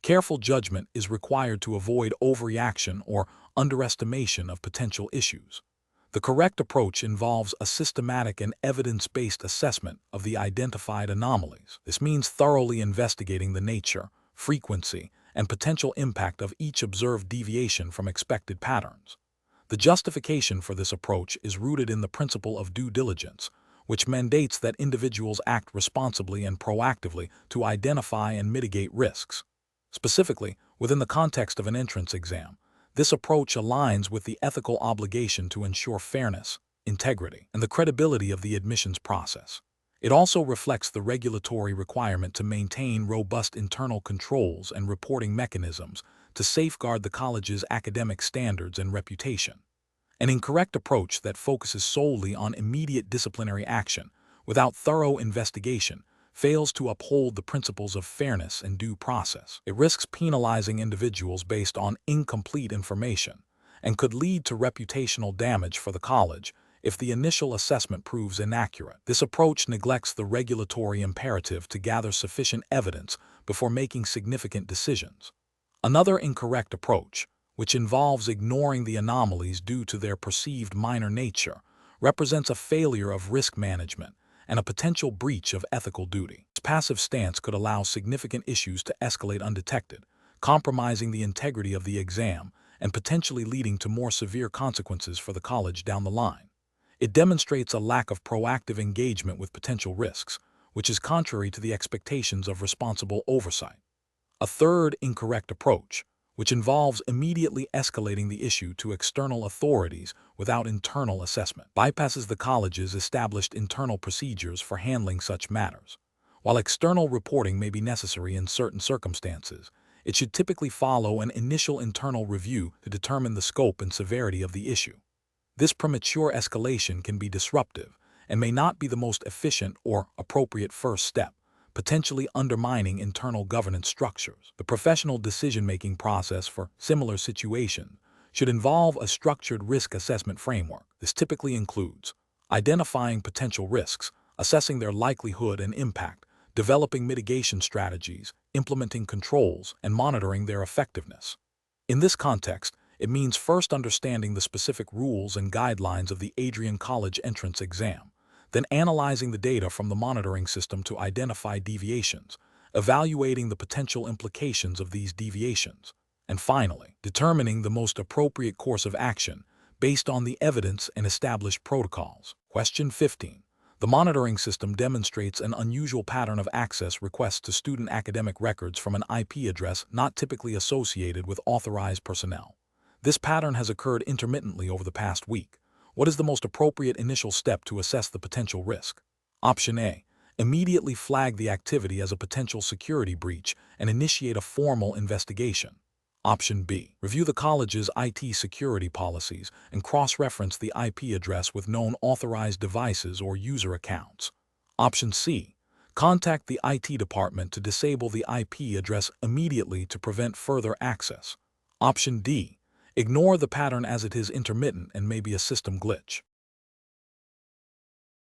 Careful judgment is required to avoid overreaction or underestimation of potential issues. The correct approach involves a systematic and evidence-based assessment of the identified anomalies. This means thoroughly investigating the nature, frequency, and potential impact of each observed deviation from expected patterns. The justification for this approach is rooted in the principle of due diligence, which mandates that individuals act responsibly and proactively to identify and mitigate risks. Specifically, within the context of an entrance exam, this approach aligns with the ethical obligation to ensure fairness, integrity, and the credibility of the admissions process. It also reflects the regulatory requirement to maintain robust internal controls and reporting mechanisms to safeguard the college's academic standards and reputation. An incorrect approach that focuses solely on immediate disciplinary action without thorough investigation fails to uphold the principles of fairness and due process. It risks penalizing individuals based on incomplete information and could lead to reputational damage for the college if the initial assessment proves inaccurate. This approach neglects the regulatory imperative to gather sufficient evidence before making significant decisions. Another incorrect approach, which involves ignoring the anomalies due to their perceived minor nature, represents a failure of risk management and a potential breach of ethical duty. This passive stance could allow significant issues to escalate undetected, compromising the integrity of the exam and potentially leading to more severe consequences for the college down the line. It demonstrates a lack of proactive engagement with potential risks, which is contrary to the expectations of responsible oversight. A third incorrect approach, which involves immediately escalating the issue to external authorities without internal assessment, bypasses the college's established internal procedures for handling such matters. While external reporting may be necessary in certain circumstances, it should typically follow an initial internal review to determine the scope and severity of the issue. This premature escalation can be disruptive and may not be the most efficient or appropriate first step, potentially undermining internal governance structures. The professional decision-making process for similar situations should involve a structured risk assessment framework. This typically includes identifying potential risks, assessing their likelihood and impact, developing mitigation strategies, implementing controls, and monitoring their effectiveness. In this context, it means first understanding the specific rules and guidelines of the Adrian College entrance exam, then analyzing the data from the monitoring system to identify deviations, evaluating the potential implications of these deviations, and finally, determining the most appropriate course of action based on the evidence and established protocols. Question 15. The monitoring system demonstrates an unusual pattern of access requests to student academic records from an IP address not typically associated with authorized personnel. This pattern has occurred intermittently over the past week. What is the most appropriate initial step to assess the potential risk? Option A. Immediately flag the activity as a potential security breach and initiate a formal investigation. Option B. Review the college's IT security policies and cross-reference the IP address with known authorized devices or user accounts. Option C. Contact the IT department to disable the IP address immediately to prevent further access. Option D. Ignore the pattern as it is intermittent and may be a system glitch.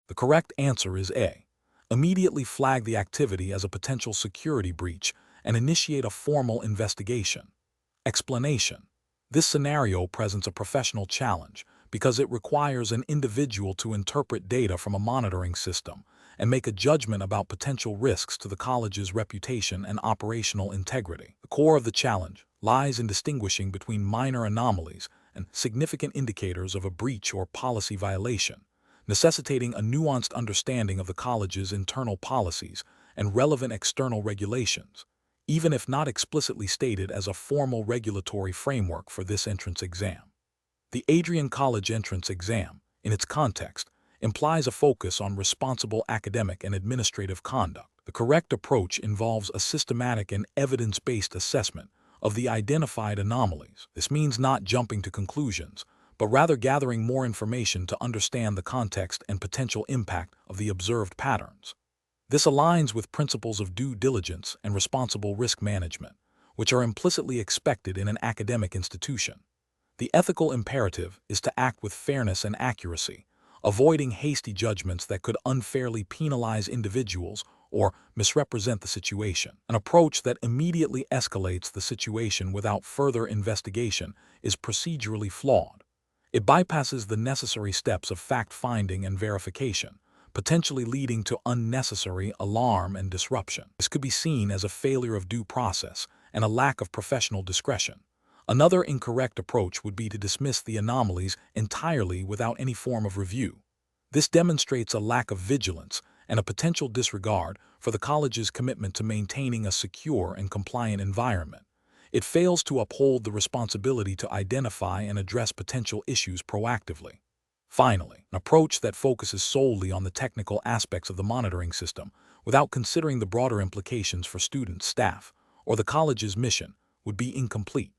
The correct answer is A. Immediately flag the activity as a potential security breach and initiate a formal investigation. Explanation. This scenario presents a professional challenge because it requires an individual to interpret data from a monitoring system and make a judgment about potential risks to the college's reputation and operational integrity. The core of the challenge lies in distinguishing between minor anomalies and significant indicators of a breach or policy violation, necessitating a nuanced understanding of the college's internal policies and relevant external regulations, even if not explicitly stated as a formal regulatory framework for this entrance exam. The Adrian College entrance exam, in its context, implies a focus on responsible academic and administrative conduct. The correct approach involves a systematic and evidence-based assessment of the identified anomalies. This means not jumping to conclusions, but rather gathering more information to understand the context and potential impact of the observed patterns. This aligns with principles of due diligence and responsible risk management, which are implicitly expected in an academic institution. The ethical imperative is to act with fairness and accuracy, avoiding hasty judgments that could unfairly penalize individuals or misrepresent the situation. An approach that immediately escalates the situation without further investigation is procedurally flawed. It bypasses the necessary steps of fact-finding and verification, potentially leading to unnecessary alarm and disruption. This could be seen as a failure of due process and a lack of professional discretion. Another incorrect approach would be to dismiss the anomalies entirely without any form of review. This demonstrates a lack of vigilance and a potential disregard for the college's commitment to maintaining a secure and compliant environment. It fails to uphold the responsibility to identify and address potential issues proactively. Finally, an approach that focuses solely on the technical aspects of the monitoring system without considering the broader implications for students, staff, or the college's mission would be incomplete.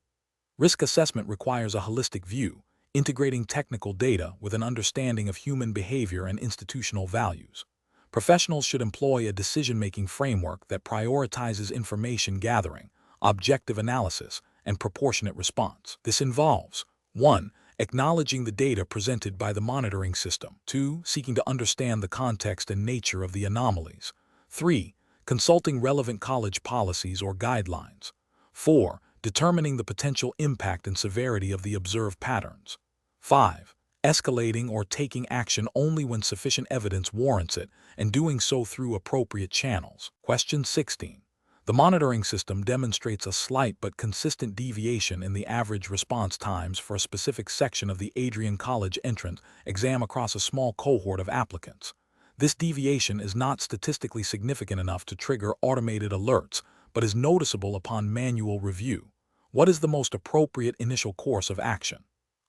Risk assessment requires a holistic view, integrating technical data with an understanding of human behavior and institutional values. Professionals should employ a decision-making framework that prioritizes information gathering, objective analysis, and proportionate response. This involves 1. Acknowledging the data presented by the monitoring system. 2. Seeking to understand the context and nature of the anomalies. 3. Consulting relevant college policies or guidelines. 4. Determining the potential impact and severity of the observed patterns. 5. Escalating or taking action only when sufficient evidence warrants it, and doing so through appropriate channels. Question 16. The monitoring system demonstrates a slight but consistent deviation in the average response times for a specific section of the Adrian College entrance exam across a small cohort of applicants. This deviation is not statistically significant enough to trigger automated alerts, but is noticeable upon manual review. What is the most appropriate initial course of action?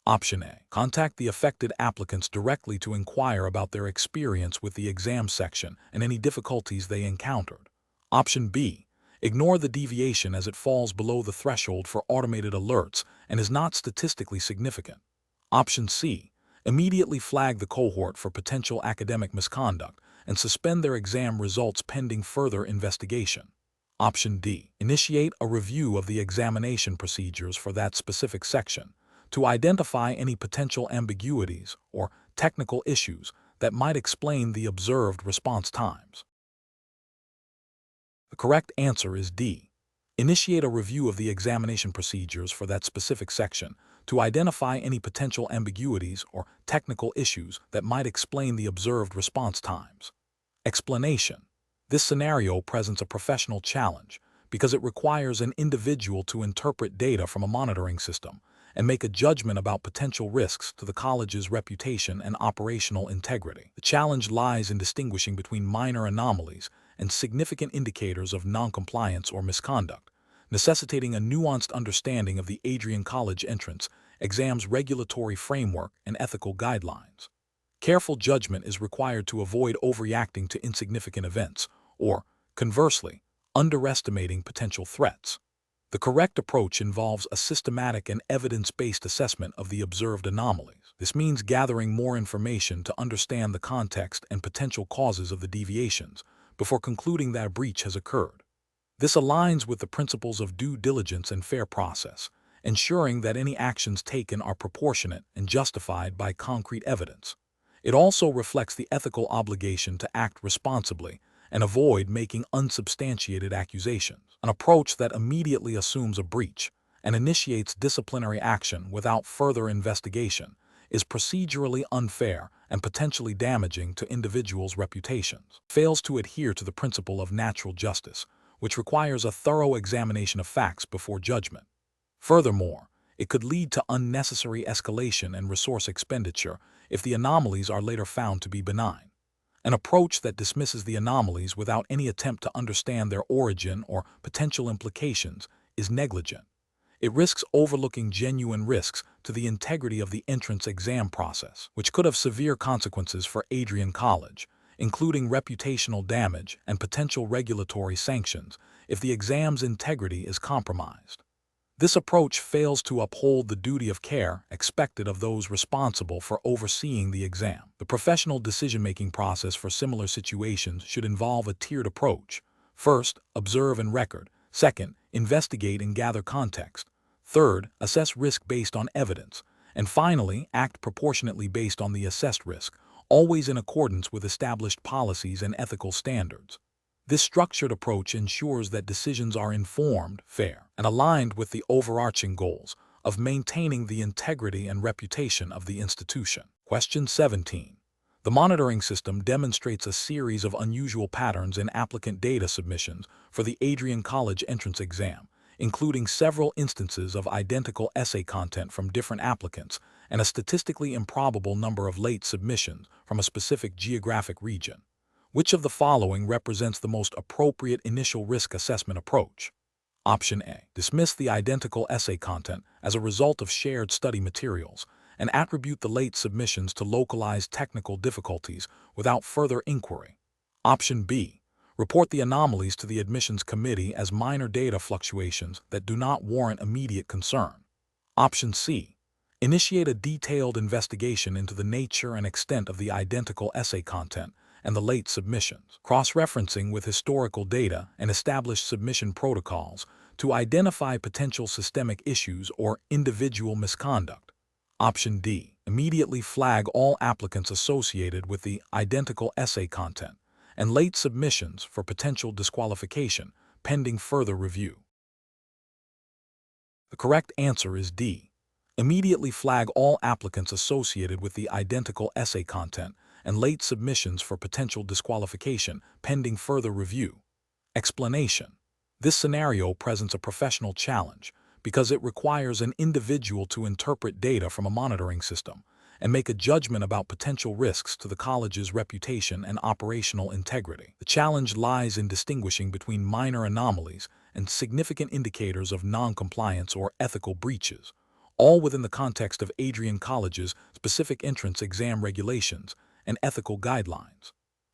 Option A. Contact the affected applicants directly to inquire about their experience with the exam section and any difficulties they encountered. Option B. Ignore the deviation as it falls below the threshold for automated alerts and is not statistically significant. Option C. Immediately flag the cohort for potential academic misconduct and suspend their exam results pending further investigation. Option D. Initiate a review of the examination procedures for that specific section to identify any potential ambiguities or technical issues that might explain the observed response times. The correct answer is D. Initiate a review of the examination procedures for that specific section to identify any potential ambiguities or technical issues that might explain the observed response times. Explanation. This scenario presents a professional challenge because it requires an individual to interpret data from a monitoring system and make a judgment about potential risks to the college's reputation and operational integrity. The challenge lies in distinguishing between minor anomalies and significant indicators of noncompliance or misconduct, necessitating a nuanced understanding of the Adrian College entrance exam's regulatory framework and ethical guidelines. Careful judgment is required to avoid overreacting to insignificant events, or, conversely, underestimating potential threats. The correct approach involves a systematic and evidence-based assessment of the observed anomalies. This means gathering more information to understand the context and potential causes of the deviations before concluding that a breach has occurred. This aligns with the principles of due diligence and fair process, ensuring that any actions taken are proportionate and justified by concrete evidence. It also reflects the ethical obligation to act responsibly and avoid making unsubstantiated accusations. An approach that immediately assumes a breach and initiates disciplinary action without further investigation is procedurally unfair and potentially damaging to individuals' reputations. It fails to adhere to the principle of natural justice, which requires a thorough examination of facts before judgment. Furthermore, it could lead to unnecessary escalation and resource expenditure if the anomalies are later found to be benign. An approach that dismisses the anomalies without any attempt to understand their origin or potential implications is negligent. It risks overlooking genuine risks to the integrity of the entrance exam process, which could have severe consequences for Adrian College, including reputational damage and potential regulatory sanctions if the exam's integrity is compromised. This approach fails to uphold the duty of care expected of those responsible for overseeing the exam. The professional decision-making process for similar situations should involve a tiered approach. First, observe and record. Second, investigate and gather context. Third, assess risk based on evidence. And finally, act proportionately based on the assessed risk, always in accordance with established policies and ethical standards. This structured approach ensures that decisions are informed, fair, and aligned with the overarching goals of maintaining the integrity and reputation of the institution. Question 17. The monitoring system demonstrates a series of unusual patterns in applicant data submissions for the Adrian College entrance exam, including several instances of identical essay content from different applicants and a statistically improbable number of late submissions from a specific geographic region. Which of the following represents the most appropriate initial risk assessment approach? Option A. Dismiss the identical essay content as a result of shared study materials and attribute the late submissions to localized technical difficulties without further inquiry. Option B. Report the anomalies to the admissions committee as minor data fluctuations that do not warrant immediate concern. Option C. Initiate a detailed investigation into the nature and extent of the identical essay content and the late submissions, cross-referencing with historical data and established submission protocols to identify potential systemic issues or individual misconduct. Option D. Immediately flag all applicants associated with the identical essay content and late submissions for potential disqualification pending further review. The correct answer is D. Immediately flag all applicants associated with the identical essay content and late submissions for potential disqualification pending further review. Explanation. This scenario presents a professional challenge because it requires an individual to interpret data from a monitoring system and make a judgment about potential risks to the college's reputation and operational integrity. The challenge lies in distinguishing between minor anomalies and significant indicators of non-compliance or ethical breaches, all within the context of Adrian College's specific entrance exam regulations and ethical guidelines.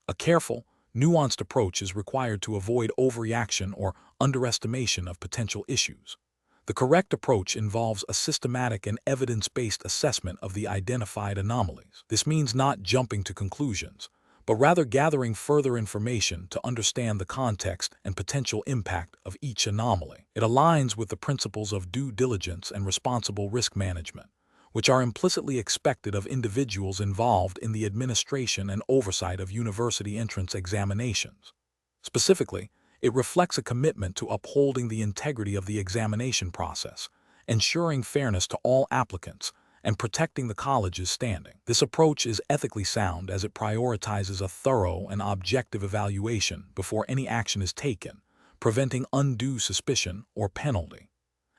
A careful, nuanced approach is required to avoid overreaction or underestimation of potential issues. The correct approach involves a systematic and evidence-based assessment of the identified anomalies. This means not jumping to conclusions, but rather gathering further information to understand the context and potential impact of each anomaly. It aligns with the principles of due diligence and responsible risk management, which are implicitly expected of individuals involved in the administration and oversight of university entrance examinations. Specifically, it reflects a commitment to upholding the integrity of the examination process, ensuring fairness to all applicants, and protecting the college's standing. This approach is ethically sound as it prioritizes a thorough and objective evaluation before any action is taken, preventing undue suspicion or penalty.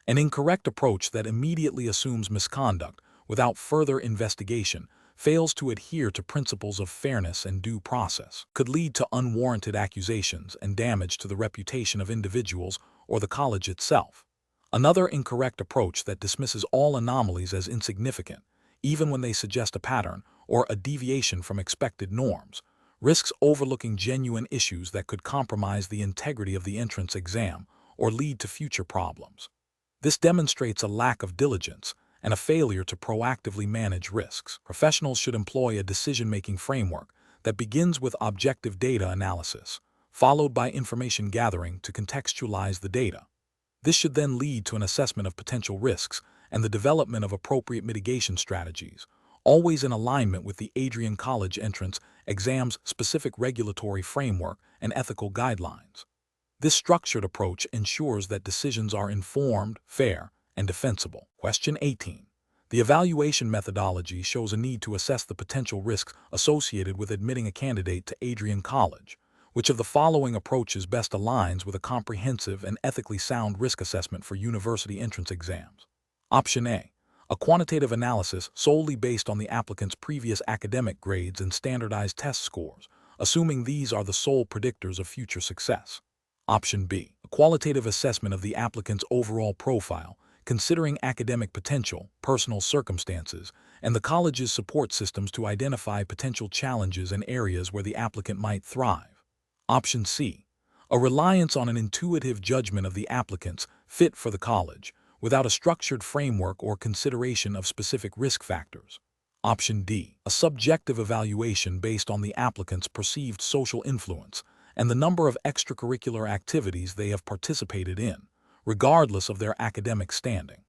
An incorrect approach that immediately assumes misconduct without further investigation fails to adhere to principles of fairness and due process, could lead to unwarranted accusations and damage to the reputation of individuals or the college itself. Another incorrect approach that dismisses all anomalies as insignificant, even when they suggest a pattern or a deviation from expected norms, risks overlooking genuine issues that could compromise the integrity of the entrance exam or lead to future problems. This demonstrates a lack of diligence and a failure to proactively manage risks. Professionals should employ a decision-making framework that begins with objective data analysis, followed by information gathering to contextualize the data. This should then lead to an assessment of potential risks and the development of appropriate mitigation strategies, always in alignment with the Adrian College entrance exam's specific regulatory framework and ethical guidelines. This structured approach ensures that decisions are informed, fair, and defensible. Question 18. The evaluation methodology shows a need to assess the potential risks associated with admitting a candidate to Adrian College. Which of the following approaches best aligns with a comprehensive and ethically sound risk assessment for university entrance exams? Option A. A quantitative analysis solely based on the applicant's previous academic grades and standardized test scores, assuming these are the sole predictors of future success. Option B. A qualitative assessment of the applicant's overall profile, considering academic potential, personal circumstances, and the college's support systems to identify potential challenges and areas where the applicant might thrive. Option C. A reliance on an intuitive judgment of the applicant's fit for the college, without a structured framework or consideration of specific risk factors. Option D. A subjective evaluation based on the applicant's perceived social influence and the number of extracurricular activities they have participated in, regardless of their academic standing.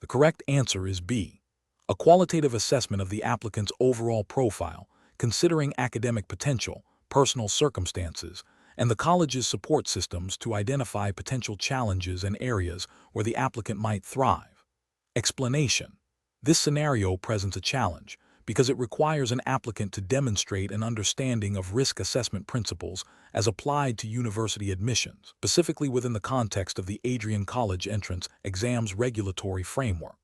The correct answer is B. A qualitative assessment of the applicant's overall profile, considering academic potential, personal circumstances, and the college's support systems to identify potential challenges and areas where the applicant might thrive. Explanation. This scenario presents a challenge because it requires an applicant to demonstrate an understanding of risk assessment principles as applied to university admissions, specifically within the context of the Adrian College entrance exam's regulatory framework.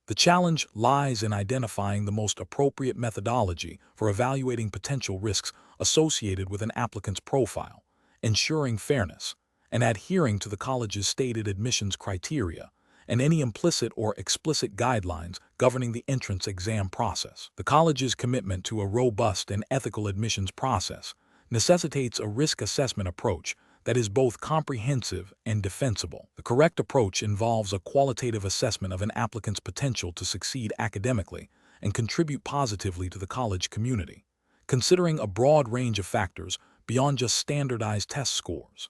The challenge lies in identifying the most appropriate methodology for evaluating potential risks associated with an applicant's profile, ensuring fairness, and adhering to the college's stated admissions criteria and any implicit or explicit guidelines governing the entrance exam process. The college's commitment to a robust and ethical admissions process necessitates a risk assessment approach that is both comprehensive and defensible. The correct approach involves a qualitative assessment of an applicant's potential to succeed academically and contribute positively to the college community, considering a broad range of factors beyond just standardized test scores.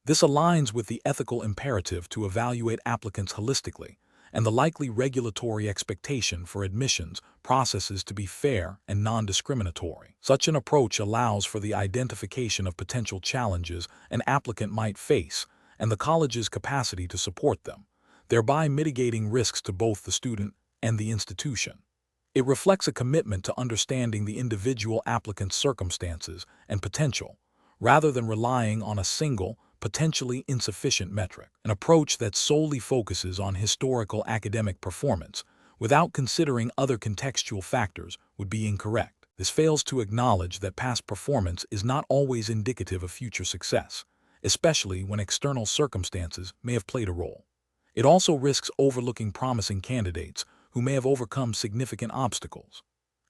This aligns with the ethical imperative to evaluate applicants holistically and the likely regulatory expectation for admissions processes to be fair and non-discriminatory. Such an approach allows for the identification of potential challenges an applicant might face and the college's capacity to support them, thereby mitigating risks to both the student and the institution. It reflects a commitment to understanding the individual applicant's circumstances and potential, rather than relying on a single, potentially insufficient metric. An approach that solely focuses on historical academic performance without considering other contextual factors would be incorrect. This fails to acknowledge that past performance is not always indicative of future success, especially when external circumstances may have played a role. It also risks overlooking promising candidates who may have overcome significant obstacles.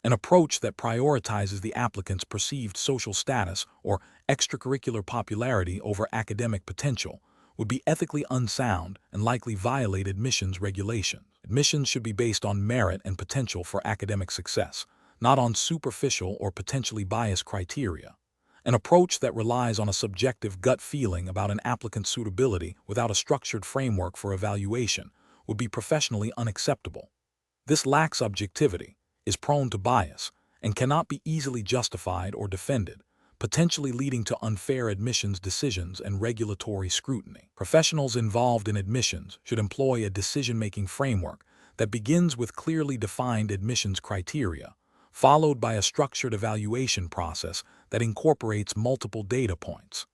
An approach that prioritizes the applicant's perceived social status or extracurricular popularity over academic potential would be ethically unsound and likely violate admissions regulations. Admissions should be based on merit and potential for academic success, not on superficial or potentially biased criteria. An approach that relies on a subjective gut feeling about an applicant's suitability without a structured framework for evaluation would be professionally unacceptable. This lacks objectivity, is prone to bias, and cannot be easily justified or defended, potentially leading to unfair admissions decisions and regulatory scrutiny. Professionals involved in admissions should employ a decision-making framework that begins with clearly defined admissions criteria, followed by a structured evaluation process that incorporates multiple data points.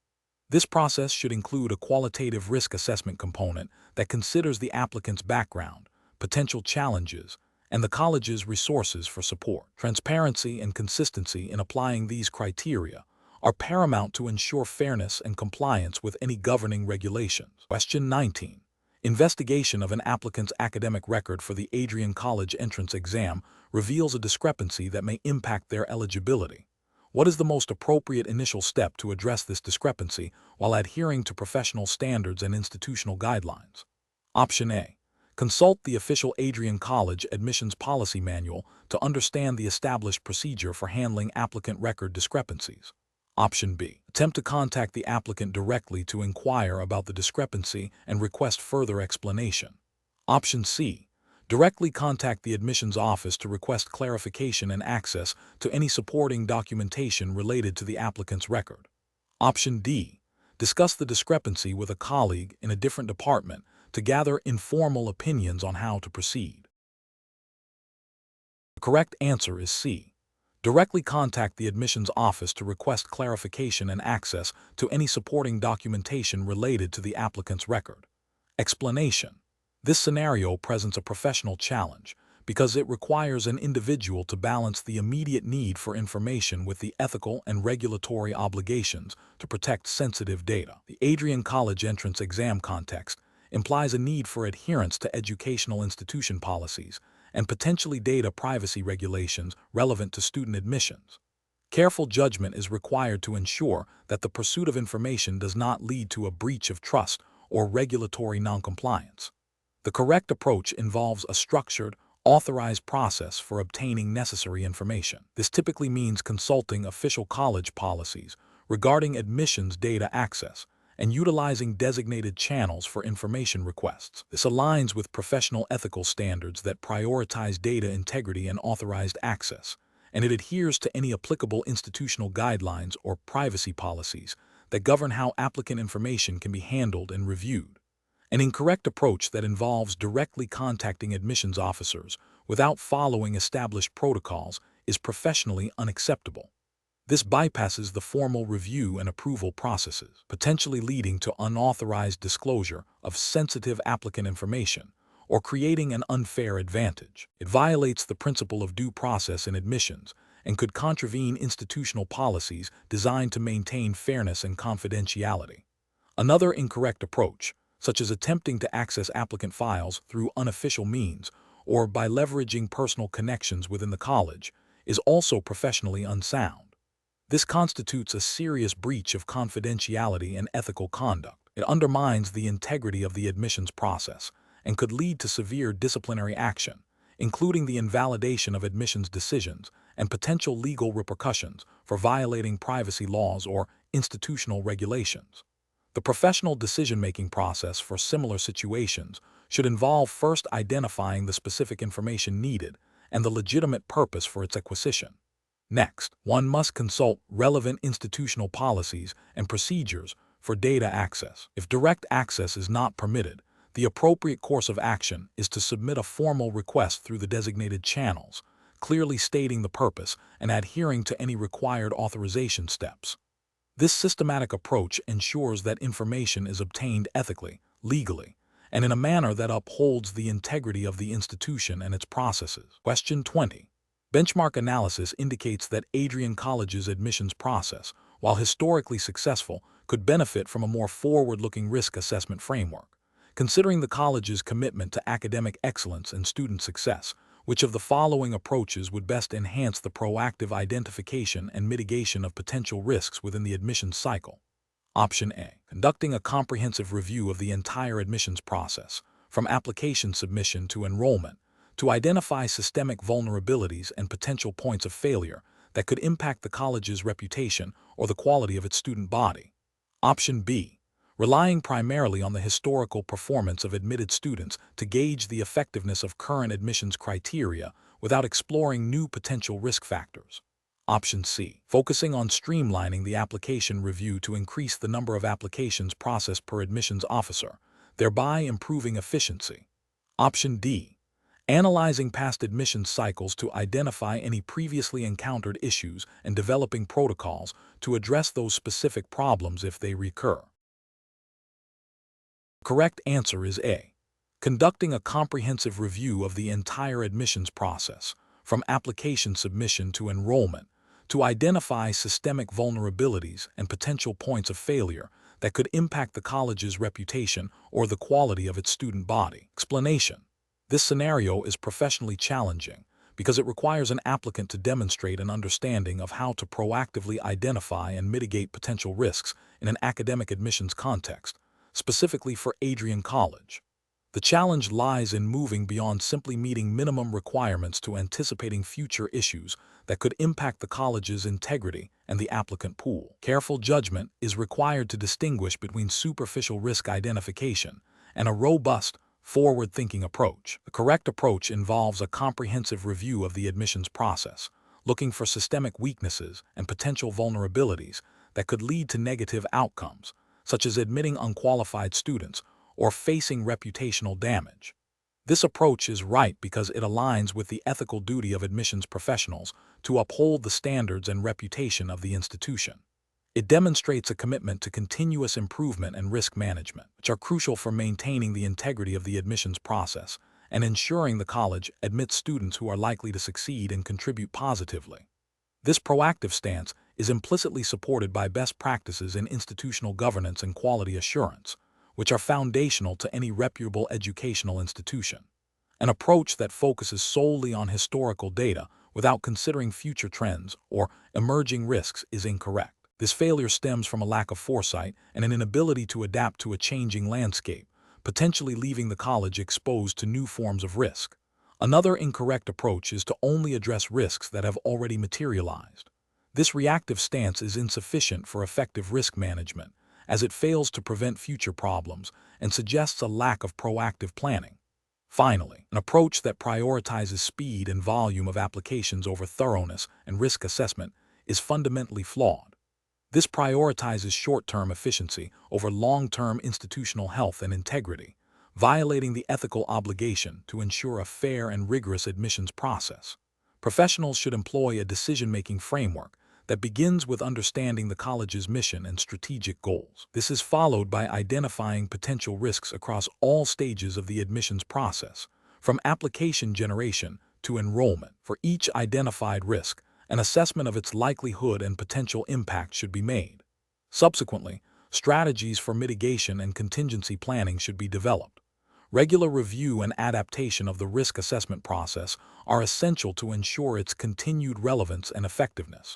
This process should include a qualitative risk assessment component that considers the applicant's background, potential challenges, and the college's resources for support. Transparency and consistency in applying these criteria are paramount to ensure fairness and compliance with any governing regulations. Question 19. Investigation of an applicant's academic record for the Adrian College entrance exam reveals a discrepancy that may impact their eligibility. What is the most appropriate initial step to address this discrepancy while adhering to professional standards and institutional guidelines? Option A. Consult the official Adrian College admissions policy manual to understand the established procedure for handling applicant record discrepancies. Option B. Attempt to contact the applicant directly to inquire about the discrepancy and request further explanation. Option C. Directly contact the admissions office to request clarification and access to any supporting documentation related to the applicant's record. Option D. Discuss the discrepancy with a colleague in a different department to gather informal opinions on how to proceed. The correct answer is C. Directly contact the admissions office to request clarification and access to any supporting documentation related to the applicant's record. Explanation. This scenario presents a professional challenge because it requires an individual to balance the immediate need for information with the ethical and regulatory obligations to protect sensitive data. The Adrian College entrance exam context implies a need for adherence to educational institution policies and potentially data privacy regulations relevant to student admissions. Careful judgment is required to ensure that the pursuit of information does not lead to a breach of trust or regulatory noncompliance. The correct approach involves a structured, authorized process for obtaining necessary information. This typically means consulting official college policies regarding admissions data access and utilizing designated channels for information requests. This aligns with professional ethical standards that prioritize data integrity and authorized access, and it adheres to any applicable institutional guidelines or privacy policies that govern how applicant information can be handled and reviewed. An incorrect approach that involves directly contacting admissions officers without following established protocols is professionally unacceptable. This bypasses the formal review and approval processes, potentially leading to unauthorized disclosure of sensitive applicant information or creating an unfair advantage. It violates the principle of due process in admissions and could contravene institutional policies designed to maintain fairness and confidentiality. Another incorrect approach, such as attempting to access applicant files through unofficial means or by leveraging personal connections within the college, is also professionally unsound. This constitutes a serious breach of confidentiality and ethical conduct. It undermines the integrity of the admissions process and could lead to severe disciplinary action, including the invalidation of admissions decisions and potential legal repercussions for violating privacy laws or institutional regulations. The professional decision-making process for similar situations should involve first identifying the specific information needed and the legitimate purpose for its acquisition. Next, one must consult relevant institutional policies and procedures for data access. If direct access is not permitted, the appropriate course of action is to submit a formal request through the designated channels, clearly stating the purpose and adhering to any required authorization steps. This systematic approach ensures that information is obtained ethically, legally, and in a manner that upholds the integrity of the institution and its processes. Question 20. Benchmark analysis indicates that Adrian College's admissions process, while historically successful, could benefit from a more forward-looking risk assessment framework. Considering the college's commitment to academic excellence and student success, which of the following approaches would best enhance the proactive identification and mitigation of potential risks within the admissions cycle? Option A. Conducting a comprehensive review of the entire admissions process, from application submission to enrollment, to identify systemic vulnerabilities and potential points of failure that could impact the college's reputation or the quality of its student body. Option B. Relying primarily on the historical performance of admitted students to gauge the effectiveness of current admissions criteria without exploring new potential risk factors. Option C. Focusing on streamlining the application review to increase the number of applications processed per admissions officer, thereby improving efficiency. Option D. Analyzing past admissions cycles to identify any previously encountered issues and developing protocols to address those specific problems if they recur. The correct answer is A. Conducting a comprehensive review of the entire admissions process, from application submission to enrollment, to identify systemic vulnerabilities and potential points of failure that could impact the college's reputation or the quality of its student body. Explanation. This scenario is professionally challenging because it requires an applicant to demonstrate an understanding of how to proactively identify and mitigate potential risks in an academic admissions context, specifically for Adrian College. The challenge lies in moving beyond simply meeting minimum requirements to anticipating future issues that could impact the college's integrity and the applicant pool. Careful judgment is required to distinguish between superficial risk identification and a robust, forward-thinking approach. The correct approach involves a comprehensive review of the admissions process, looking for systemic weaknesses and potential vulnerabilities that could lead to negative outcomes, such as admitting unqualified students or facing reputational damage. This approach is right because it aligns with the ethical duty of admissions professionals to uphold the standards and reputation of the institution. It demonstrates a commitment to continuous improvement and risk management, which are crucial for maintaining the integrity of the admissions process and ensuring the college admits students who are likely to succeed and contribute positively. This proactive stance is implicitly supported by best practices in institutional governance and quality assurance, which are foundational to any reputable educational institution. An approach that focuses solely on historical data without considering future trends or emerging risks is incorrect. This failure stems from a lack of foresight and an inability to adapt to a changing landscape, potentially leaving the college exposed to new forms of risk. Another incorrect approach is to only address risks that have already materialized. This reactive stance is insufficient for effective risk management, as it fails to prevent future problems and suggests a lack of proactive planning. Finally, an approach that prioritizes speed and volume of applications over thoroughness and risk assessment is fundamentally flawed. This prioritizes short-term efficiency over long-term institutional health and integrity, violating the ethical obligation to ensure a fair and rigorous admissions process. Professionals should employ a decision-making framework that begins with understanding the college's mission and strategic goals. This is followed by identifying potential risks across all stages of the admissions process, from application generation to enrollment. For each identified risk, an assessment of its likelihood and potential impact should be made. Subsequently, strategies for mitigation and contingency planning should be developed. Regular review and adaptation of the risk assessment process are essential to ensure its continued relevance and effectiveness.